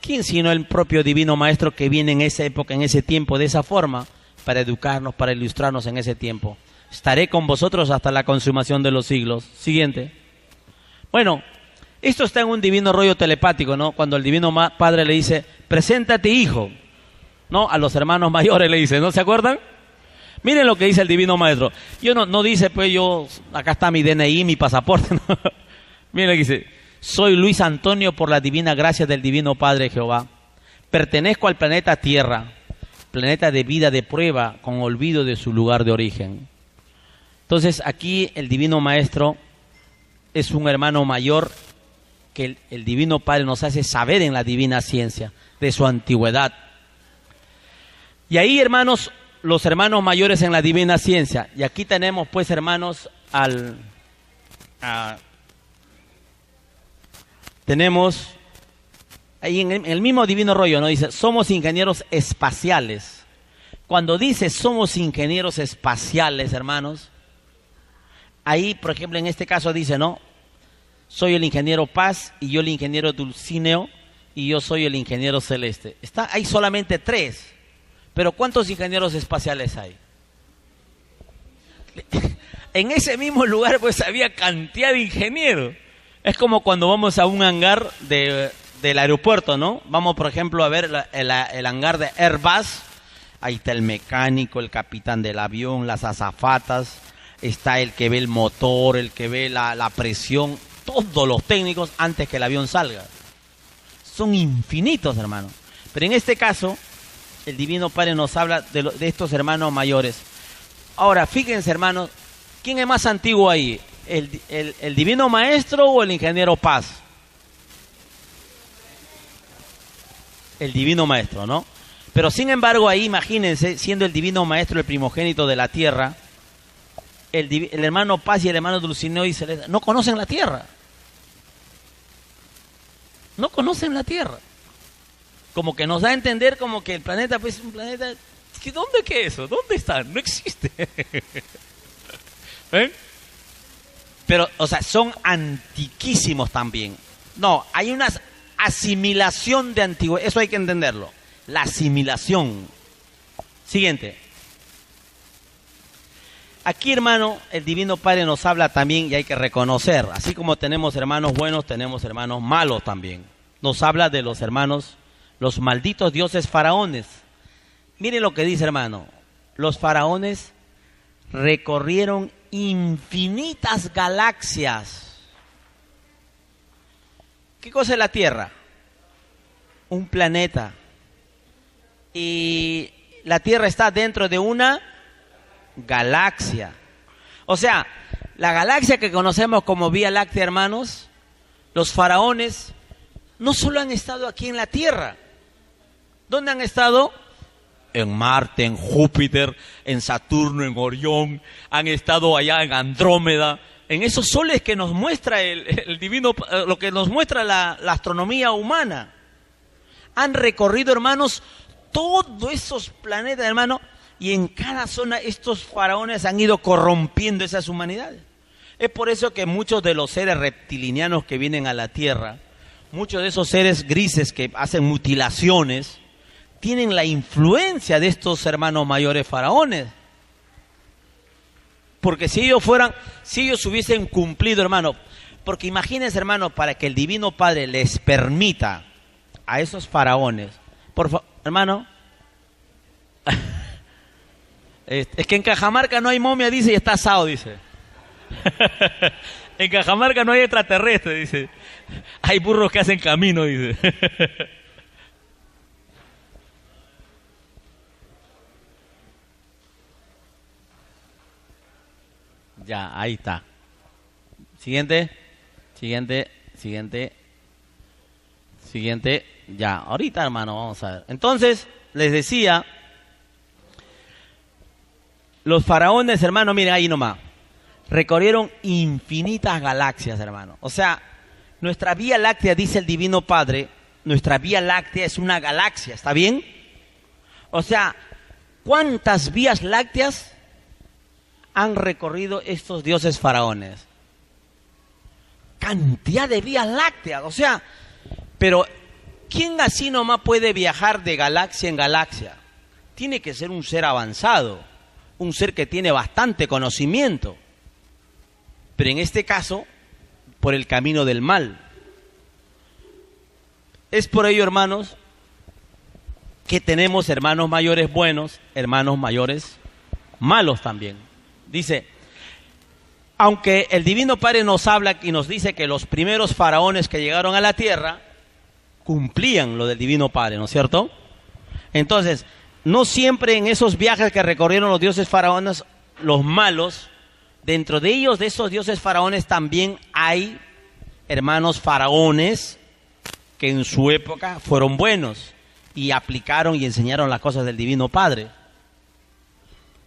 ¿Quién sino el propio Divino Maestro que viene en esa época, en ese tiempo, de esa forma, para educarnos, para ilustrarnos en ese tiempo? Estaré con vosotros hasta la consumación de los siglos. Siguiente. Bueno, esto está en un divino rollo telepático, ¿no? Cuando el Divino Padre le dice, preséntate, hijo, ¿no? A los hermanos mayores le dice, ¿no se acuerdan? Miren lo que dice el Divino Maestro. Yo no dice, pues yo, acá está mi DNI, mi pasaporte, ¿no? Miren lo que dice. Soy Luis Antonio por la divina gracia del Divino Padre Jehová. Pertenezco al planeta Tierra, planeta de vida de prueba, con olvido de su lugar de origen. Entonces aquí el Divino Maestro es un hermano mayor que el Divino Padre nos hace saber en la divina ciencia de su antigüedad. Y ahí, hermanos, los hermanos mayores en la divina ciencia. Y aquí tenemos, pues, hermanos, tenemos ahí en el mismo divino rollo, ¿no? Dice, somos ingenieros espaciales. Cuando dice somos ingenieros espaciales, hermanos, ahí, por ejemplo, en este caso dice, ¿no? Soy el ingeniero Paz y yo el ingeniero Dulcineo y yo soy el ingeniero Celeste. Hay solamente 3, pero ¿cuántos ingenieros espaciales hay? En ese mismo lugar, pues, había cantidad de ingenieros. Es como cuando vamos a un hangar del aeropuerto, ¿no? Vamos, por ejemplo, a ver el hangar de Airbus. Ahí está el mecánico, el capitán del avión, las azafatas, está el que ve el motor, el que ve la presión, todos los técnicos antes que el avión salga. Son infinitos, hermano. Pero en este caso, el Divino Padre nos habla de estos hermanos mayores. Ahora, fíjense, hermanos, ¿quién es más antiguo ahí? ¿El Divino Maestro o el Ingeniero Paz? El Divino Maestro, ¿no? Pero sin embargo ahí, imagínense, siendo el Divino Maestro el primogénito de la tierra, el hermano Paz y el hermano Dulcineo y Celeste no conocen la tierra. No conocen la tierra. Como que nos da a entender como que el planeta, pues, es un planeta... ¿Dónde qué es eso? ¿Dónde está? No existe. ¿Ven? Pero, o sea, son antiquísimos también. No, hay una asimilación de antigüedad. Eso hay que entenderlo. La asimilación. Siguiente. Aquí, hermano, el Divino Padre nos habla también y hay que reconocer. Así como tenemos hermanos buenos, tenemos hermanos malos también. Nos habla de los hermanos, los malditos dioses faraones. Miren lo que dice, hermano. Los faraones recorrieron infinitas galaxias. ¿Qué cosa es la Tierra? Un planeta. Y la Tierra está dentro de una galaxia. O sea, la galaxia que conocemos como Vía Láctea, hermanos, los faraones no solo han estado aquí en la Tierra. ¿Dónde han estado? En Marte, en Júpiter, en Saturno, en Orión. Han estado allá en Andrómeda, en esos soles que nos muestra el divino, lo que nos muestra la astronomía humana. Han recorrido, hermanos, todos esos planetas, hermano, y en cada zona estos faraones han ido corrompiendo esas humanidades. Es por eso que muchos de los seres reptilianos que vienen a la Tierra, muchos de esos seres grises que hacen mutilaciones, tienen la influencia de estos hermanos mayores faraones. Porque si ellos hubiesen cumplido, hermano, porque imagínense, hermano, para que el Divino Padre les permita a esos faraones, por favor, hermano, es que en Cajamarca no hay momia, dice, y está asado, dice. En Cajamarca no hay extraterrestre, dice. Hay burros que hacen camino, dice. Ya, ahí está. Siguiente. Ya, ahorita, hermano, vamos a ver. Entonces, les decía, los faraones, hermano, miren ahí nomás, recorrieron infinitas galaxias, hermano. O sea, nuestra Vía Láctea, dice el Divino Padre, nuestra Vía Láctea es una galaxia, ¿está bien? O sea, ¿cuántas vías lácteas han recorrido estos dioses faraones? Cantidad de vías lácteas, o sea, pero ¿quién así nomás puede viajar de galaxia en galaxia? Tiene que ser un ser avanzado, un ser que tiene bastante conocimiento, pero en este caso, por el camino del mal. Es por ello, hermanos, que tenemos hermanos mayores buenos, hermanos mayores malos también. Dice, aunque el Divino Padre nos habla y nos dice que los primeros faraones que llegaron a la tierra cumplían lo del Divino Padre, ¿no es cierto? Entonces, no siempre en esos viajes que recorrieron los dioses faraones, los malos, dentro de ellos, de esos dioses faraones, también hay hermanos faraones que en su época fueron buenos y aplicaron y enseñaron las cosas del Divino Padre.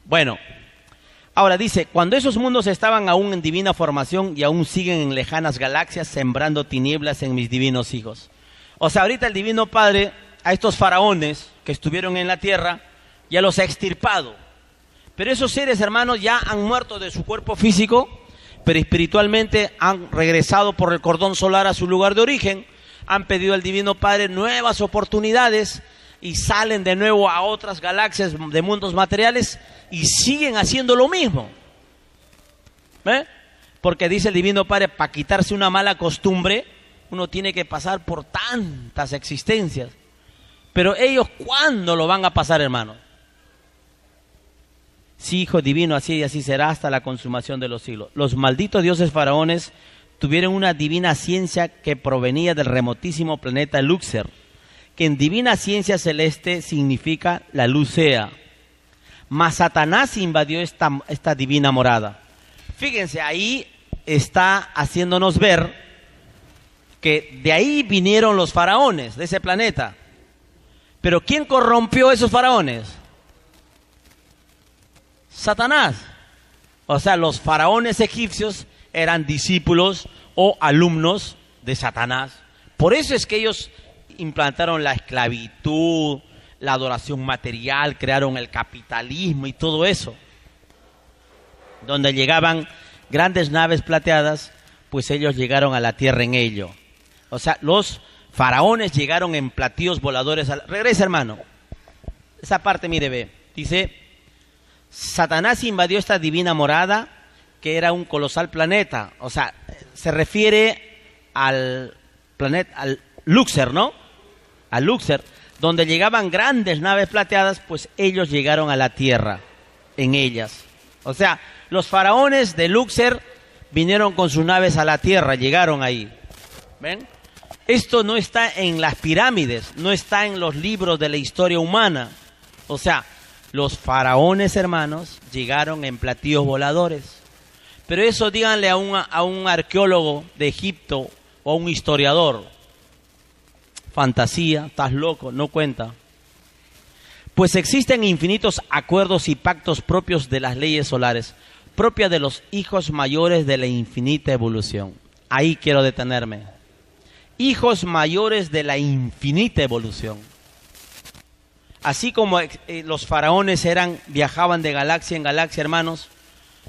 Bueno, ahora dice, cuando esos mundos estaban aún en divina formación y aún siguen en lejanas galaxias, sembrando tinieblas en mis divinos hijos. O sea, ahorita el Divino Padre a estos faraones que estuvieron en la tierra ya los ha extirpado. Pero esos seres, hermanos, ya han muerto de su cuerpo físico, pero espiritualmente han regresado por el cordón solar a su lugar de origen, han pedido al Divino Padre nuevas oportunidades y salen de nuevo a otras galaxias de mundos materiales y siguen haciendo lo mismo. ¿Ve? Porque dice el Divino Padre, para quitarse una mala costumbre, uno tiene que pasar por tantas existencias. Pero ellos, ¿cuándo lo van a pasar, hermano? Sí, Hijo divino, así y así será hasta la consumación de los siglos. Los malditos dioses faraones tuvieron una divina ciencia que provenía del remotísimo planeta Luxor, que en divina ciencia celeste significa la luz sea. Mas Satanás invadió esta divina morada. Fíjense, ahí está haciéndonos ver que de ahí vinieron los faraones, de ese planeta. Pero ¿quién corrompió a esos faraones? Satanás. O sea, los faraones egipcios eran discípulos o alumnos de Satanás. Por eso es que ellos implantaron la esclavitud, la adoración material, crearon el capitalismo y todo eso. Donde llegaban grandes naves plateadas, pues ellos llegaron a la tierra en ello. O sea, los faraones llegaron en platillos voladores. Regresa, hermano. Esa parte, mire, ve. Dice, Satanás invadió esta divina morada, que era un colosal planeta. O sea, se refiere al planeta, al Luxor, ¿no? Al Luxor, donde llegaban grandes naves plateadas, pues ellos llegaron a la tierra en ellas. O sea, los faraones de Luxor vinieron con sus naves a la tierra, llegaron ahí. ¿Ven? Esto no está en las pirámides, no está en los libros de la historia humana. O sea, los faraones, hermanos, llegaron en platillos voladores. Pero eso díganle a un arqueólogo de Egipto o a un historiador. Fantasía, estás loco, no cuenta. Pues existen infinitos acuerdos y pactos propios de las leyes solares, propias de los hijos mayores de la infinita evolución. Ahí quiero detenerme. Hijos mayores de la infinita evolución. Así como los faraones viajaban de galaxia en galaxia, hermanos,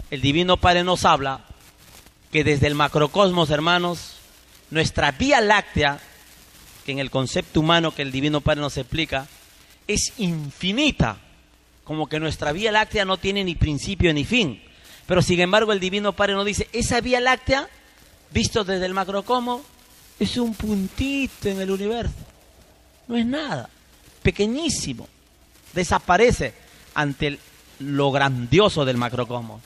el Divino Padre nos habla que desde el macrocosmos, hermanos, nuestra Vía Láctea, que en el concepto humano que el Divino Padre nos explica, es infinita, como que nuestra Vía Láctea no tiene ni principio ni fin. Pero sin embargo el Divino Padre nos dice, esa Vía Láctea, visto desde el macrocosmos, es un puntito en el universo, no es nada, pequeñísimo, desaparece ante lo grandioso del macrocosmos.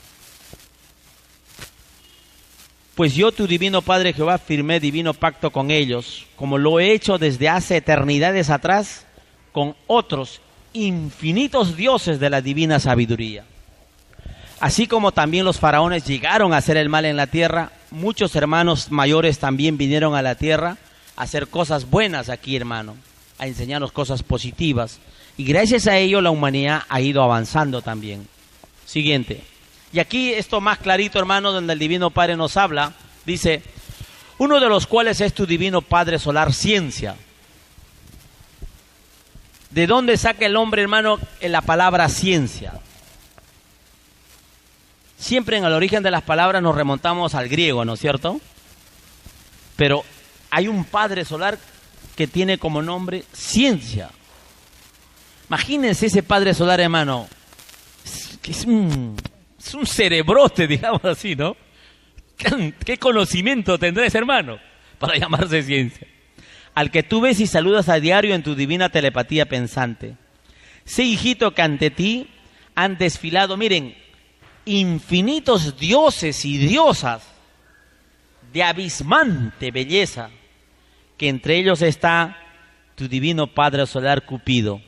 Pues yo, tu divino Padre Jehová, firmé divino pacto con ellos, como lo he hecho desde hace eternidades atrás, con otros infinitos dioses de la divina sabiduría. Así como también los faraones llegaron a hacer el mal en la tierra, muchos hermanos mayores también vinieron a la tierra a hacer cosas buenas aquí, hermano, a enseñarnos cosas positivas. Y gracias a ello la humanidad ha ido avanzando también. Siguiente. Y aquí esto más clarito, hermano, donde el Divino Padre nos habla, dice, uno de los cuales es tu Divino Padre Solar Ciencia. ¿De dónde saca el hombre, hermano, la palabra ciencia? Siempre en el origen de las palabras nos remontamos al griego, ¿no es cierto? Pero hay un Padre Solar que tiene como nombre ciencia. Imagínense ese Padre Solar, hermano, que es un cerebrote, digamos así, ¿no? ¿Qué conocimiento tendrá ese hermano para llamarse ciencia? Al que tú ves y saludas a diario en tu divina telepatía pensante. Sé, hijito, que ante ti han desfilado, miren, infinitos dioses y diosas de abismante belleza, que entre ellos está tu divino Padre Solar Cupido.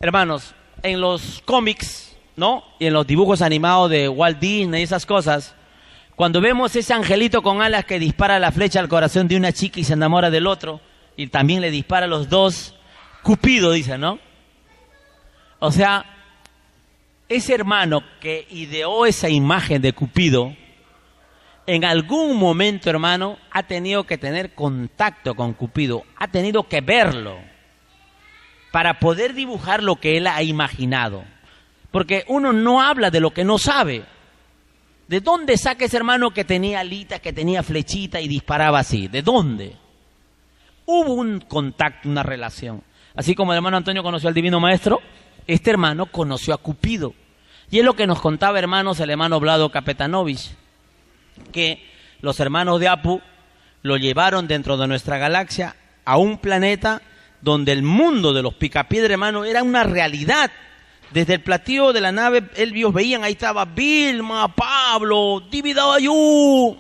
Hermanos, en los cómics, ¿no? Y en los dibujos animados de Walt Disney y esas cosas, cuando vemos ese angelito con alas que dispara la flecha al corazón de una chica y se enamora del otro, y también le dispara a los dos, Cupido dice, ¿no? O sea, ese hermano que ideó esa imagen de Cupido, en algún momento, hermano, ha tenido que tener contacto con Cupido, ha tenido que verlo, para poder dibujar lo que él ha imaginado. Porque uno no habla de lo que no sabe. ¿De dónde saca ese hermano que tenía alitas, que tenía flechita y disparaba así? ¿De dónde? Hubo un contacto, una relación. Así como el hermano Antonio conoció al Divino Maestro, este hermano conoció a Cupido. Y es lo que nos contaba, hermanos, el hermano Vlado Kapetanovich, que los hermanos de Apu lo llevaron dentro de nuestra galaxia a un planeta donde el mundo de los picapiedra, hermano, era una realidad, Desde el platillo de la nave, ellos veían, ahí estaba Vilma, Pablo, Dividabayú.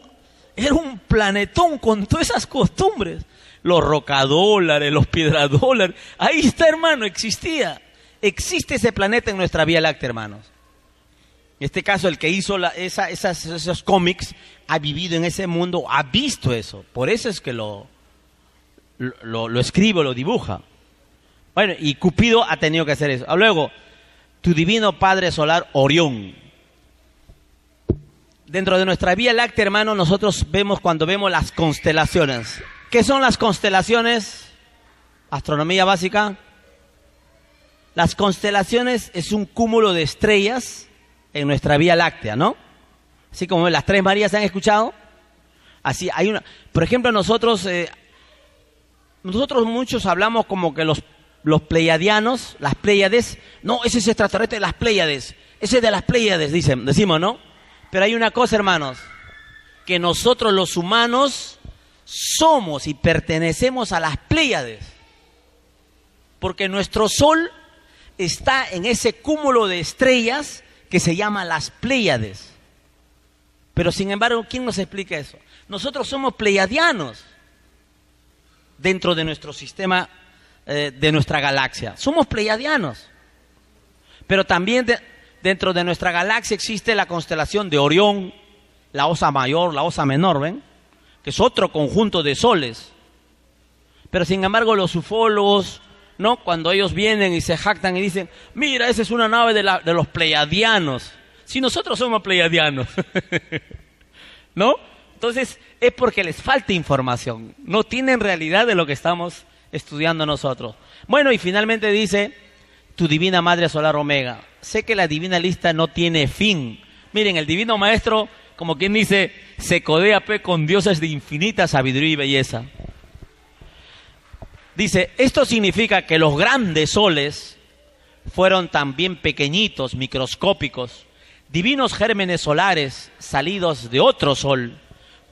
Era un planetón con todas esas costumbres. Los rocadólares, los piedradólares. Ahí está, hermano, existía. Existe ese planeta en nuestra Vía Láctea, hermanos. En este caso, el que hizo esos cómics ha vivido en ese mundo, ha visto eso. Por eso es que lo escribe, lo dibuja. Bueno, y Cupido ha tenido que hacer eso. Luego, tu divino Padre Solar, Orión. Dentro de nuestra Vía Láctea, hermano, nosotros vemos cuando vemos las constelaciones. ¿Qué son las constelaciones? Astronomía básica. Las constelaciones es un cúmulo de estrellas en nuestra Vía Láctea, ¿no? Así como las Tres Marías, ¿se han escuchado? Así hay una. Por ejemplo, nosotros muchos hablamos como que los pleiadianos, las Pléyades, no, ese es extraterrestre de las Pléyades, ese es de las Pléyades, decimos, ¿no? Pero hay una cosa, hermanos, que nosotros los humanos somos y pertenecemos a las Pléyades, porque nuestro Sol está en ese cúmulo de estrellas que se llama las Pléyades. Pero sin embargo, ¿quién nos explica eso? Nosotros somos pleiadianos dentro de nuestro sistema, de nuestra galaxia. Somos pleiadianos. Pero también dentro de nuestra galaxia existe la constelación de Orión, la Osa Mayor, la Osa Menor, ¿ven? Que es otro conjunto de soles. Pero sin embargo, los ufólogos, ¿no? Cuando ellos vienen y se jactan y dicen, mira, esa es una nave de los pleiadianos. Si nosotros somos pleiadianos, ¿no? Entonces, es porque les falta información. No tienen realidad de lo que estamos estudiando nosotros. Bueno, y finalmente dice, tu divina Madre Solar Omega. Sé que la divina lista no tiene fin. Miren, el divino maestro, como quien dice, se codea con dioses de infinita sabiduría y belleza. Dice, esto significa que los grandes soles fueron también pequeñitos, microscópicos, divinos gérmenes solares salidos de otro sol,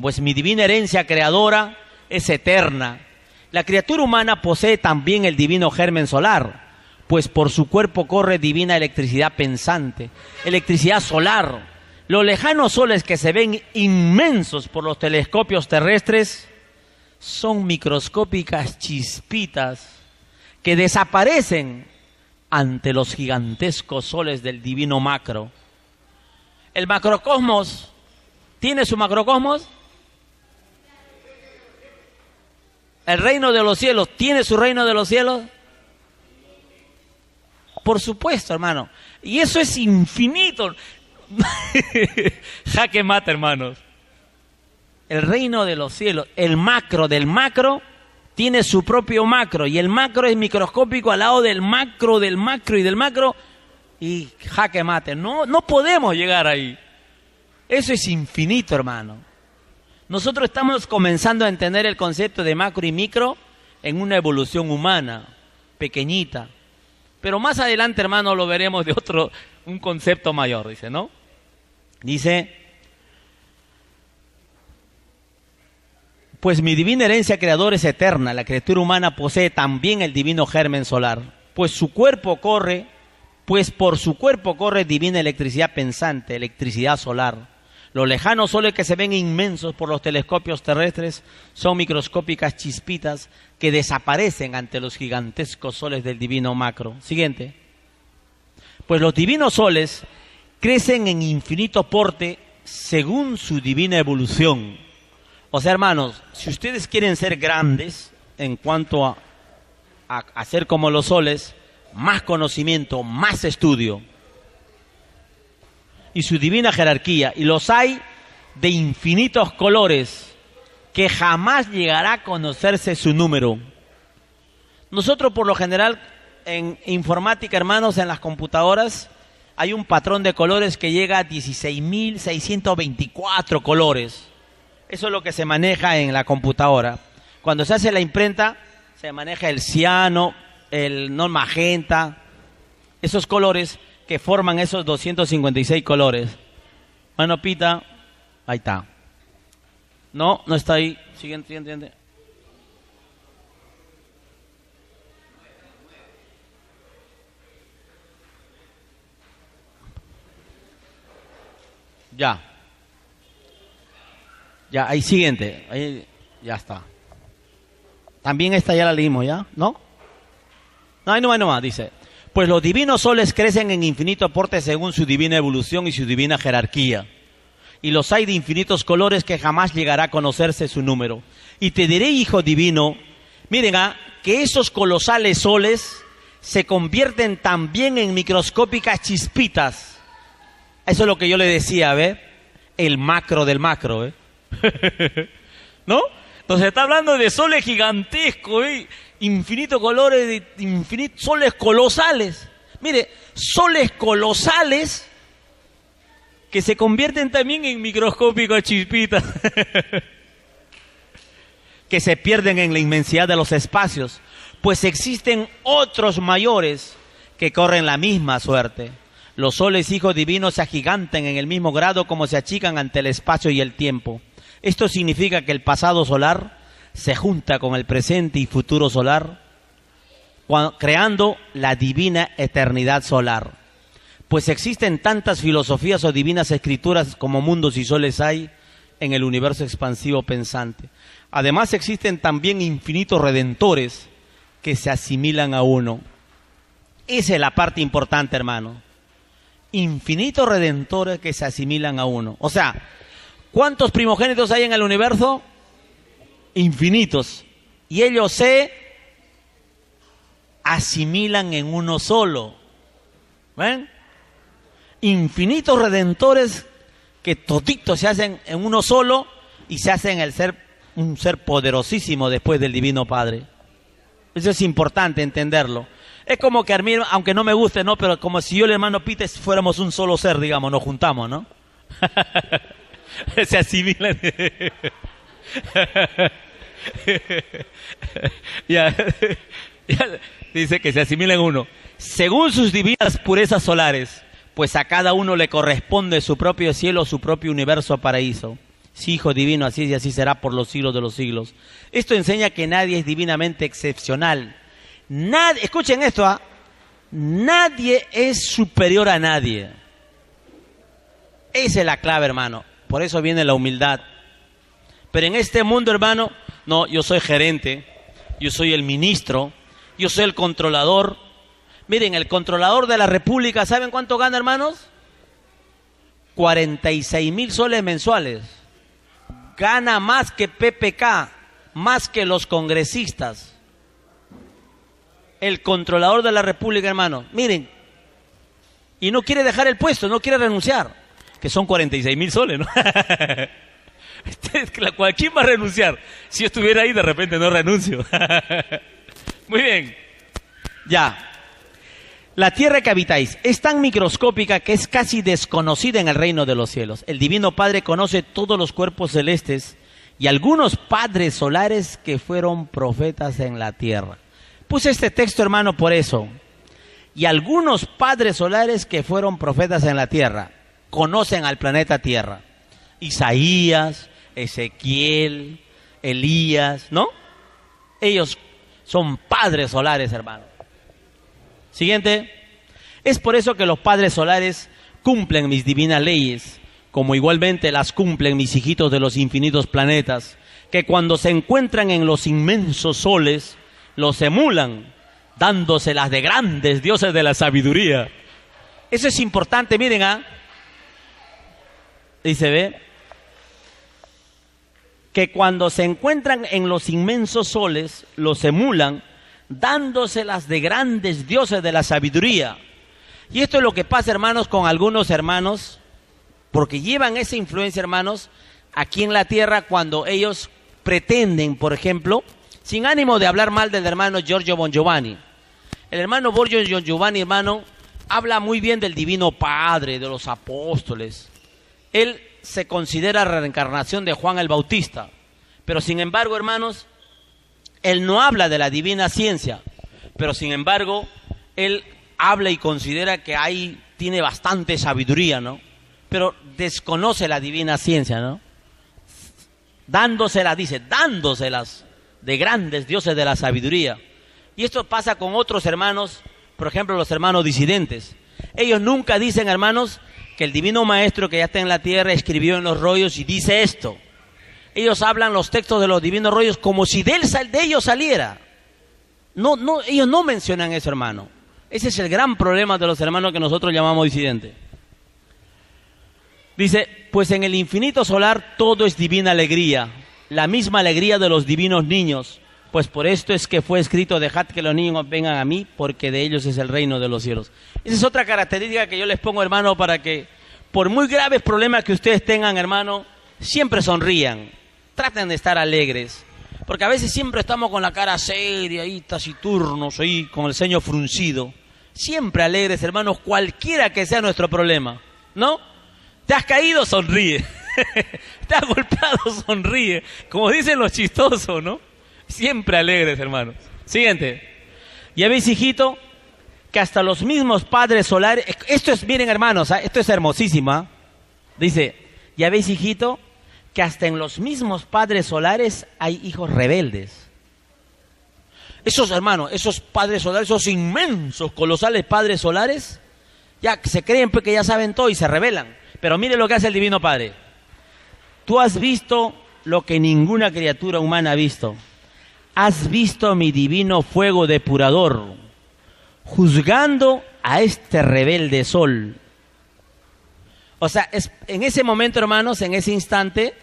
pues mi divina herencia creadora es eterna. La criatura humana posee también el divino germen solar, pues por su cuerpo corre divina electricidad pensante, electricidad solar. Los lejanos soles que se ven inmensos por los telescopios terrestres son microscópicas chispitas que desaparecen ante los gigantescos soles del divino macro. El macrocosmos, ¿tiene su macrocosmos? El reino de los cielos, ¿tiene su reino de los cielos? Por supuesto, hermano. Y eso es infinito. Jaque mate, hermanos. El reino de los cielos, el macro del macro, tiene su propio macro. Y el macro es microscópico al lado del macro y del macro. Y jaque mate. No podemos llegar ahí. Eso es infinito, hermano. Nosotros estamos comenzando a entender el concepto de macro y micro en una evolución humana, pequeñita. Pero más adelante, hermano, lo veremos de un concepto mayor, dice, ¿no? Dice, pues mi divina herencia creadora es eterna, la criatura humana posee también el divino germen solar, pues por su cuerpo corre divina electricidad pensante, electricidad solar. Los lejanos soles que se ven inmensos por los telescopios terrestres son microscópicas chispitas que desaparecen ante los gigantescos soles del divino macro. Siguiente. Pues los divinos soles crecen en infinito porte según su divina evolución. O sea, hermanos, si ustedes quieren ser grandes en cuanto a ser como los soles, más conocimiento, más estudio y su divina jerarquía, y los hay de infinitos colores que jamás llegará a conocerse su número. Nosotros por lo general en informática, hermanos, en las computadoras hay un patrón de colores que llega a 16.624 colores. Eso es lo que se maneja en la computadora. Cuando se hace la imprenta se maneja el ciano, el magenta, esos colores que forman esos 256 colores. Mano Pita, ahí está. No está ahí. Siguiente. Ya. Ya, ahí siguiente. Ahí, ya está. También esta ya la leímos, ¿ya? ¿No? No, ahí no más, dice. Pues los divinos soles crecen en infinito aporte según su divina evolución y su divina jerarquía. Y los hay de infinitos colores que jamás llegará a conocerse su número. Y te diré, hijo divino, miren, que esos colosales soles se convierten también en microscópicas chispitas. Eso es lo que yo le decía, ¿ve? El macro del macro, ¿ve? ¿No? Entonces está hablando de soles gigantescos, ¿eh? Infinitos colores, infinitos soles colosales. Mire, soles colosales que se convierten también en microscópicas chispitas. Que se pierden en la inmensidad de los espacios. Pues existen otros mayores que corren la misma suerte. Los soles hijos divinos se agigantan en el mismo grado como se achican ante el espacio y el tiempo. Esto significa que el pasado solar se junta con el presente y futuro solar, creando la divina eternidad solar. Pues existen tantas filosofías o divinas escrituras como mundos y soles hay en el universo expansivo pensante. Además existen también infinitos redentores que se asimilan a uno. Esa es la parte importante, hermano. Infinitos redentores que se asimilan a uno. O sea, ¿cuántos primogénitos hay en el universo? Infinitos. Y ellos se asimilan en uno solo. ¿Ven? Infinitos redentores que toditos se hacen en uno solo y se hacen un ser poderosísimo después del Divino Padre. Eso es importante entenderlo. Es como que a mí, aunque no me guste, ¿no? Pero como si yo y el hermano Pite fuéramos un solo ser, digamos, nos juntamos, ¿no? Se asimilan. ya, dice que se asimilan uno. Según sus divinas purezas solares, pues a cada uno le corresponde su propio cielo, su propio universo paraíso. Sí, hijo divino, así es y así será por los siglos de los siglos. Esto enseña que nadie es divinamente excepcional. Nadie, escuchen esto, nadie es superior a nadie. Esa es la clave, hermano. Por eso viene la humildad. Pero en este mundo, hermano, no, yo soy gerente, yo soy el ministro, yo soy el controlador. Miren, el controlador de la República, ¿saben cuánto gana, hermanos? 46,000 soles mensuales. Gana más que PPK, más que los congresistas. El controlador de la República, hermano, miren, y no quiere dejar el puesto, no quiere renunciar, que son 46,000 soles, ¿no? ¿Quién va a renunciar? Si yo estuviera ahí, de repente no renuncio. Muy bien, ya. La tierra que habitáis es tan microscópica que es casi desconocida en el reino de los cielos. El Divino Padre conoce todos los cuerpos celestes y algunos padres solares que fueron profetas en la tierra. Puse este texto, hermano, por eso. Y algunos padres solares que fueron profetas en la tierra conocen al planeta Tierra. Isaías, Ezequiel, Elías, ¿no? Ellos son padres solares, hermano. Siguiente. Es por eso que los padres solares cumplen mis divinas leyes, como igualmente las cumplen mis hijitos de los infinitos planetas, que cuando se encuentran en los inmensos soles, los emulan, dándoselas de grandes dioses de la sabiduría. Eso es importante, miren, dice, ve, que cuando se encuentran en los inmensos soles, los emulan, dándoselas de grandes dioses de la sabiduría. Y esto es lo que pasa, hermanos, con algunos hermanos, porque llevan esa influencia, hermanos, aquí en la tierra cuando ellos pretenden, por ejemplo, sin ánimo de hablar mal del hermano Giorgio Bongiovanni. El hermano Giorgio Bongiovanni, hermano, habla muy bien del Divino Padre, de los apóstoles. Él se considera reencarnación de Juan el Bautista, pero sin embargo, hermanos, él no habla de la divina ciencia, pero sin embargo, él habla y considera que ahí tiene bastante sabiduría, ¿no? Pero desconoce la divina ciencia, ¿no? Dándoselas, dice, dándoselas de grandes dioses de la sabiduría. Y esto pasa con otros hermanos, por ejemplo, los hermanos disidentes. Ellos nunca dicen, hermanos, que el Divino Maestro que ya está en la tierra escribió en los rollos y dice esto. Ellos hablan los textos de los divinos rollos como si de ellos saliera. No, ellos no mencionan eso, hermano. Ese es el gran problema de los hermanos que nosotros llamamos disidentes. Dice, pues en el infinito solar todo es divina alegría, la misma alegría de los divinos niños. Pues por esto es que fue escrito, dejad que los niños vengan a mí, porque de ellos es el reino de los cielos. Esa es otra característica que yo les pongo, hermano, para que, por muy graves problemas que ustedes tengan, hermano, siempre sonrían. Traten de estar alegres. Porque a veces siempre estamos con la cara seria, ahí taciturnos, ahí con el ceño fruncido. Siempre alegres, hermanos, cualquiera que sea nuestro problema, ¿no? Te has caído, sonríe. Te has golpeado, sonríe. Como dicen los chistosos, ¿no? Siempre alegres, hermanos. Siguiente. Ya veis, hijito, que hasta los mismos padres solares... Esto es, miren, hermanos, esto es hermosísimo. Dice, ya veis, hijito, que hasta en los mismos padres solares hay hijos rebeldes. Esos, hermanos, esos padres solares, esos inmensos, colosales padres solares, ya se creen que ya saben todo y se rebelan. Pero mire lo que hace el Divino Padre. Tú has visto lo que ninguna criatura humana ha visto. Has visto mi divino fuego depurador, juzgando a este rebelde sol. O sea, en ese momento, hermanos, en ese instante,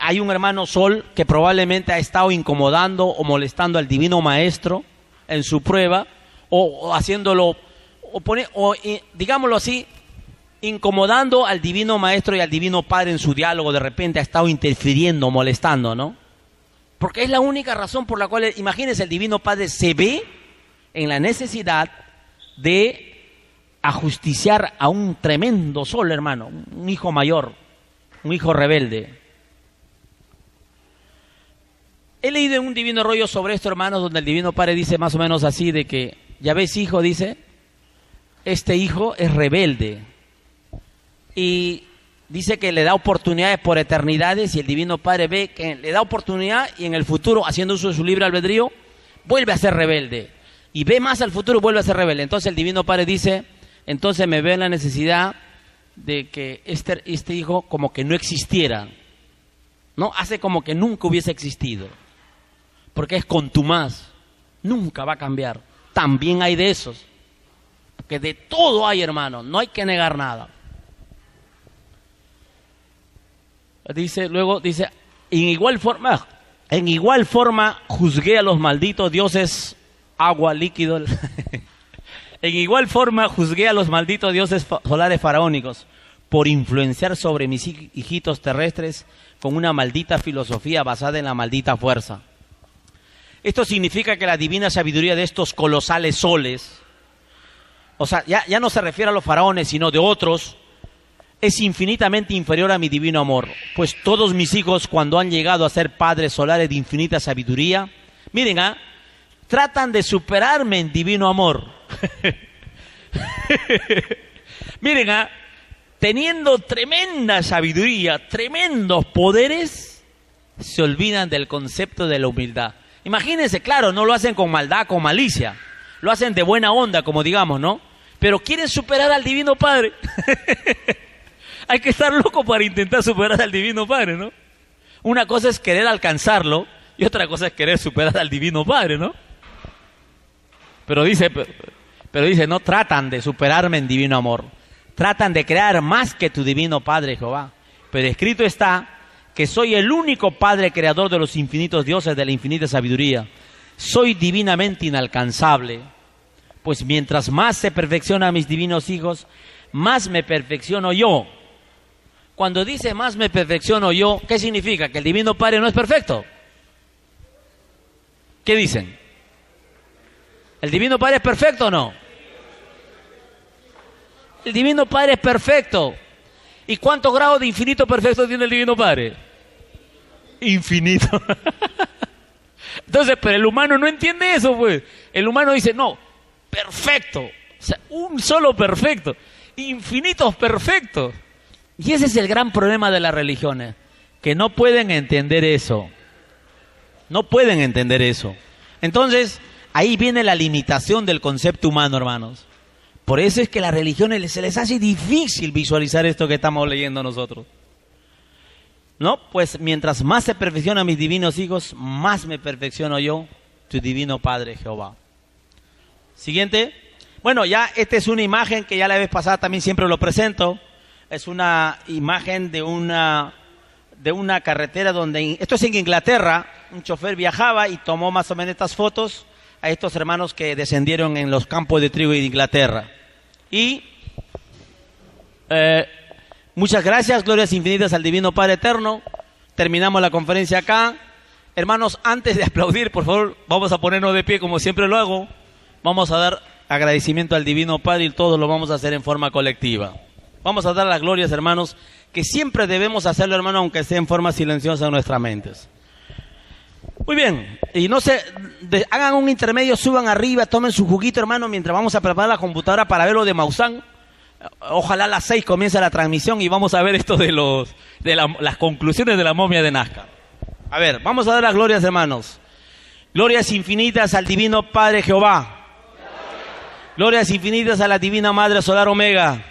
hay un hermano sol que probablemente ha estado incomodando o molestando al Divino Maestro en su prueba, o haciéndolo, digámoslo así, incomodando al Divino Maestro y al Divino Padre en su diálogo. De repente ha estado interfiriendo, molestando, ¿no? Porque es la única razón por la cual, imagínense, el Divino Padre se ve en la necesidad de ajusticiar a un tremendo sol, hermano, un hijo mayor, un hijo rebelde. He leído en un divino rollo sobre esto, hermanos, donde el Divino Padre dice más o menos así, de que, ya ves, hijo, dice, este hijo es rebelde. Y dice que le da oportunidades por eternidades, y el Divino Padre ve que le da oportunidad y en el futuro, haciendo uso de su libre albedrío, vuelve a ser rebelde. Y ve más al futuro, vuelve a ser rebelde. Entonces el Divino Padre dice, entonces me veo en la necesidad de que este hijo como que no existiera, ¿no? Hace como que nunca hubiese existido, porque es contumaz, nunca va a cambiar. También hay de esos, porque de todo hay, hermano, no hay que negar nada. Luego dice, en igual forma juzgué a los malditos dioses agua, líquido. En igual forma juzgué a los malditos dioses solares faraónicos por influenciar sobre mis hijitos terrestres con una maldita filosofía basada en la maldita fuerza. Esto significa que la divina sabiduría de estos colosales soles, o sea, ya no se refiere a los faraones, sino de otros, es infinitamente inferior a mi divino amor. Pues todos mis hijos, cuando han llegado a ser padres solares de infinita sabiduría, miren, tratan de superarme en divino amor. Miren, teniendo tremenda sabiduría, tremendos poderes, se olvidan del concepto de la humildad. Imagínense, claro, no lo hacen con maldad, con malicia, lo hacen de buena onda, como digamos, ¿no? Pero quieren superar al Divino Padre. Hay que estar loco para intentar superar al Divino Padre, ¿no? Una cosa es querer alcanzarlo y otra cosa es querer superar al Divino Padre, ¿no? Pero dice, no tratan de superarme en divino amor. Tratan de crear más que tu Divino Padre, Jehová. Pero escrito está que soy el único Padre creador de los infinitos dioses de la infinita sabiduría. Soy divinamente inalcanzable. Pues mientras más se perfecciona a mis divinos hijos, más me perfecciono yo. Cuando dice más me perfecciono yo, ¿qué significa? ¿Que el Divino Padre no es perfecto? ¿Qué dicen? ¿El Divino Padre es perfecto o no? El Divino Padre es perfecto. ¿Y cuántos grados de infinito perfecto tiene el Divino Padre? Infinito. Entonces, pero el humano no entiende eso, pues. El humano dice, no, perfecto. O sea, un solo perfecto. Infinitos perfectos. Y ese es el gran problema de las religiones, que no pueden entender eso. No pueden entender eso. Entonces, ahí viene la limitación del concepto humano, hermanos. Por eso es que las religiones se les hace difícil visualizar esto que estamos leyendo nosotros. ¿No? Pues mientras más se perfeccionan mis divinos hijos, más me perfecciono yo, tu divino Padre Jehová. Siguiente. Bueno, ya esta es una imagen que ya la vez pasada también siempre lo presento. Es una imagen de una carretera donde, esto es en Inglaterra, un chofer viajaba y tomó más o menos estas fotos a estos hermanos que descendieron en los campos de trigo de Inglaterra. Y muchas gracias, glorias infinitas al Divino Padre Eterno. Terminamos la conferencia acá. Hermanos, antes de aplaudir, por favor, vamos a ponernos de pie como siempre lo hago. Vamos a dar agradecimiento al Divino Padre y todos lo vamos a hacer en forma colectiva. Vamos a dar las glorias, hermanos, que siempre debemos hacerlo, hermano, aunque sea en forma silenciosa en nuestras mentes. Muy bien, y no se hagan un intermedio, suban arriba, tomen su juguito, hermano, mientras vamos a preparar la computadora para ver lo de Maussan. Ojalá a las 6 comience la transmisión y vamos a ver esto de las conclusiones de la momia de Nazca. A ver, vamos a dar las glorias, hermanos. Glorias infinitas al Divino Padre Jehová. Glorias infinitas a la Divina Madre Solar Omega.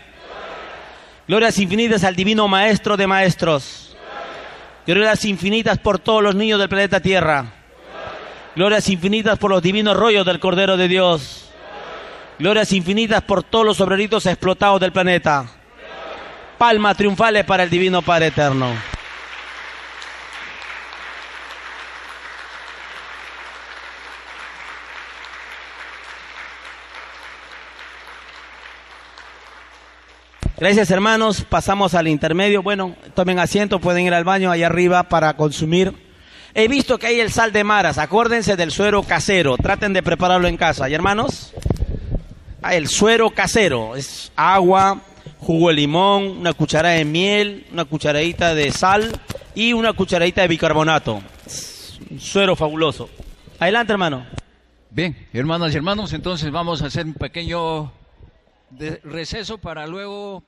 Glorias infinitas al Divino Maestro de Maestros. Glorias infinitas por todos los niños del planeta Tierra. Glorias infinitas por los divinos rollos del Cordero de Dios. Glorias infinitas por todos los obreritos explotados del planeta. Palmas triunfales para el Divino Padre Eterno. Gracias, hermanos. Pasamos al intermedio. Bueno, tomen asiento, pueden ir al baño allá arriba para consumir. He visto que hay el sal de maras. Acuérdense del suero casero. Traten de prepararlo en casa. ¿Y hermanos? El suero casero. Es agua, jugo de limón, una cucharada de miel, una cucharadita de sal y una cucharadita de bicarbonato. Es un suero fabuloso. Adelante, hermano. Bien, hermanas y hermanos, entonces vamos a hacer un pequeño receso para luego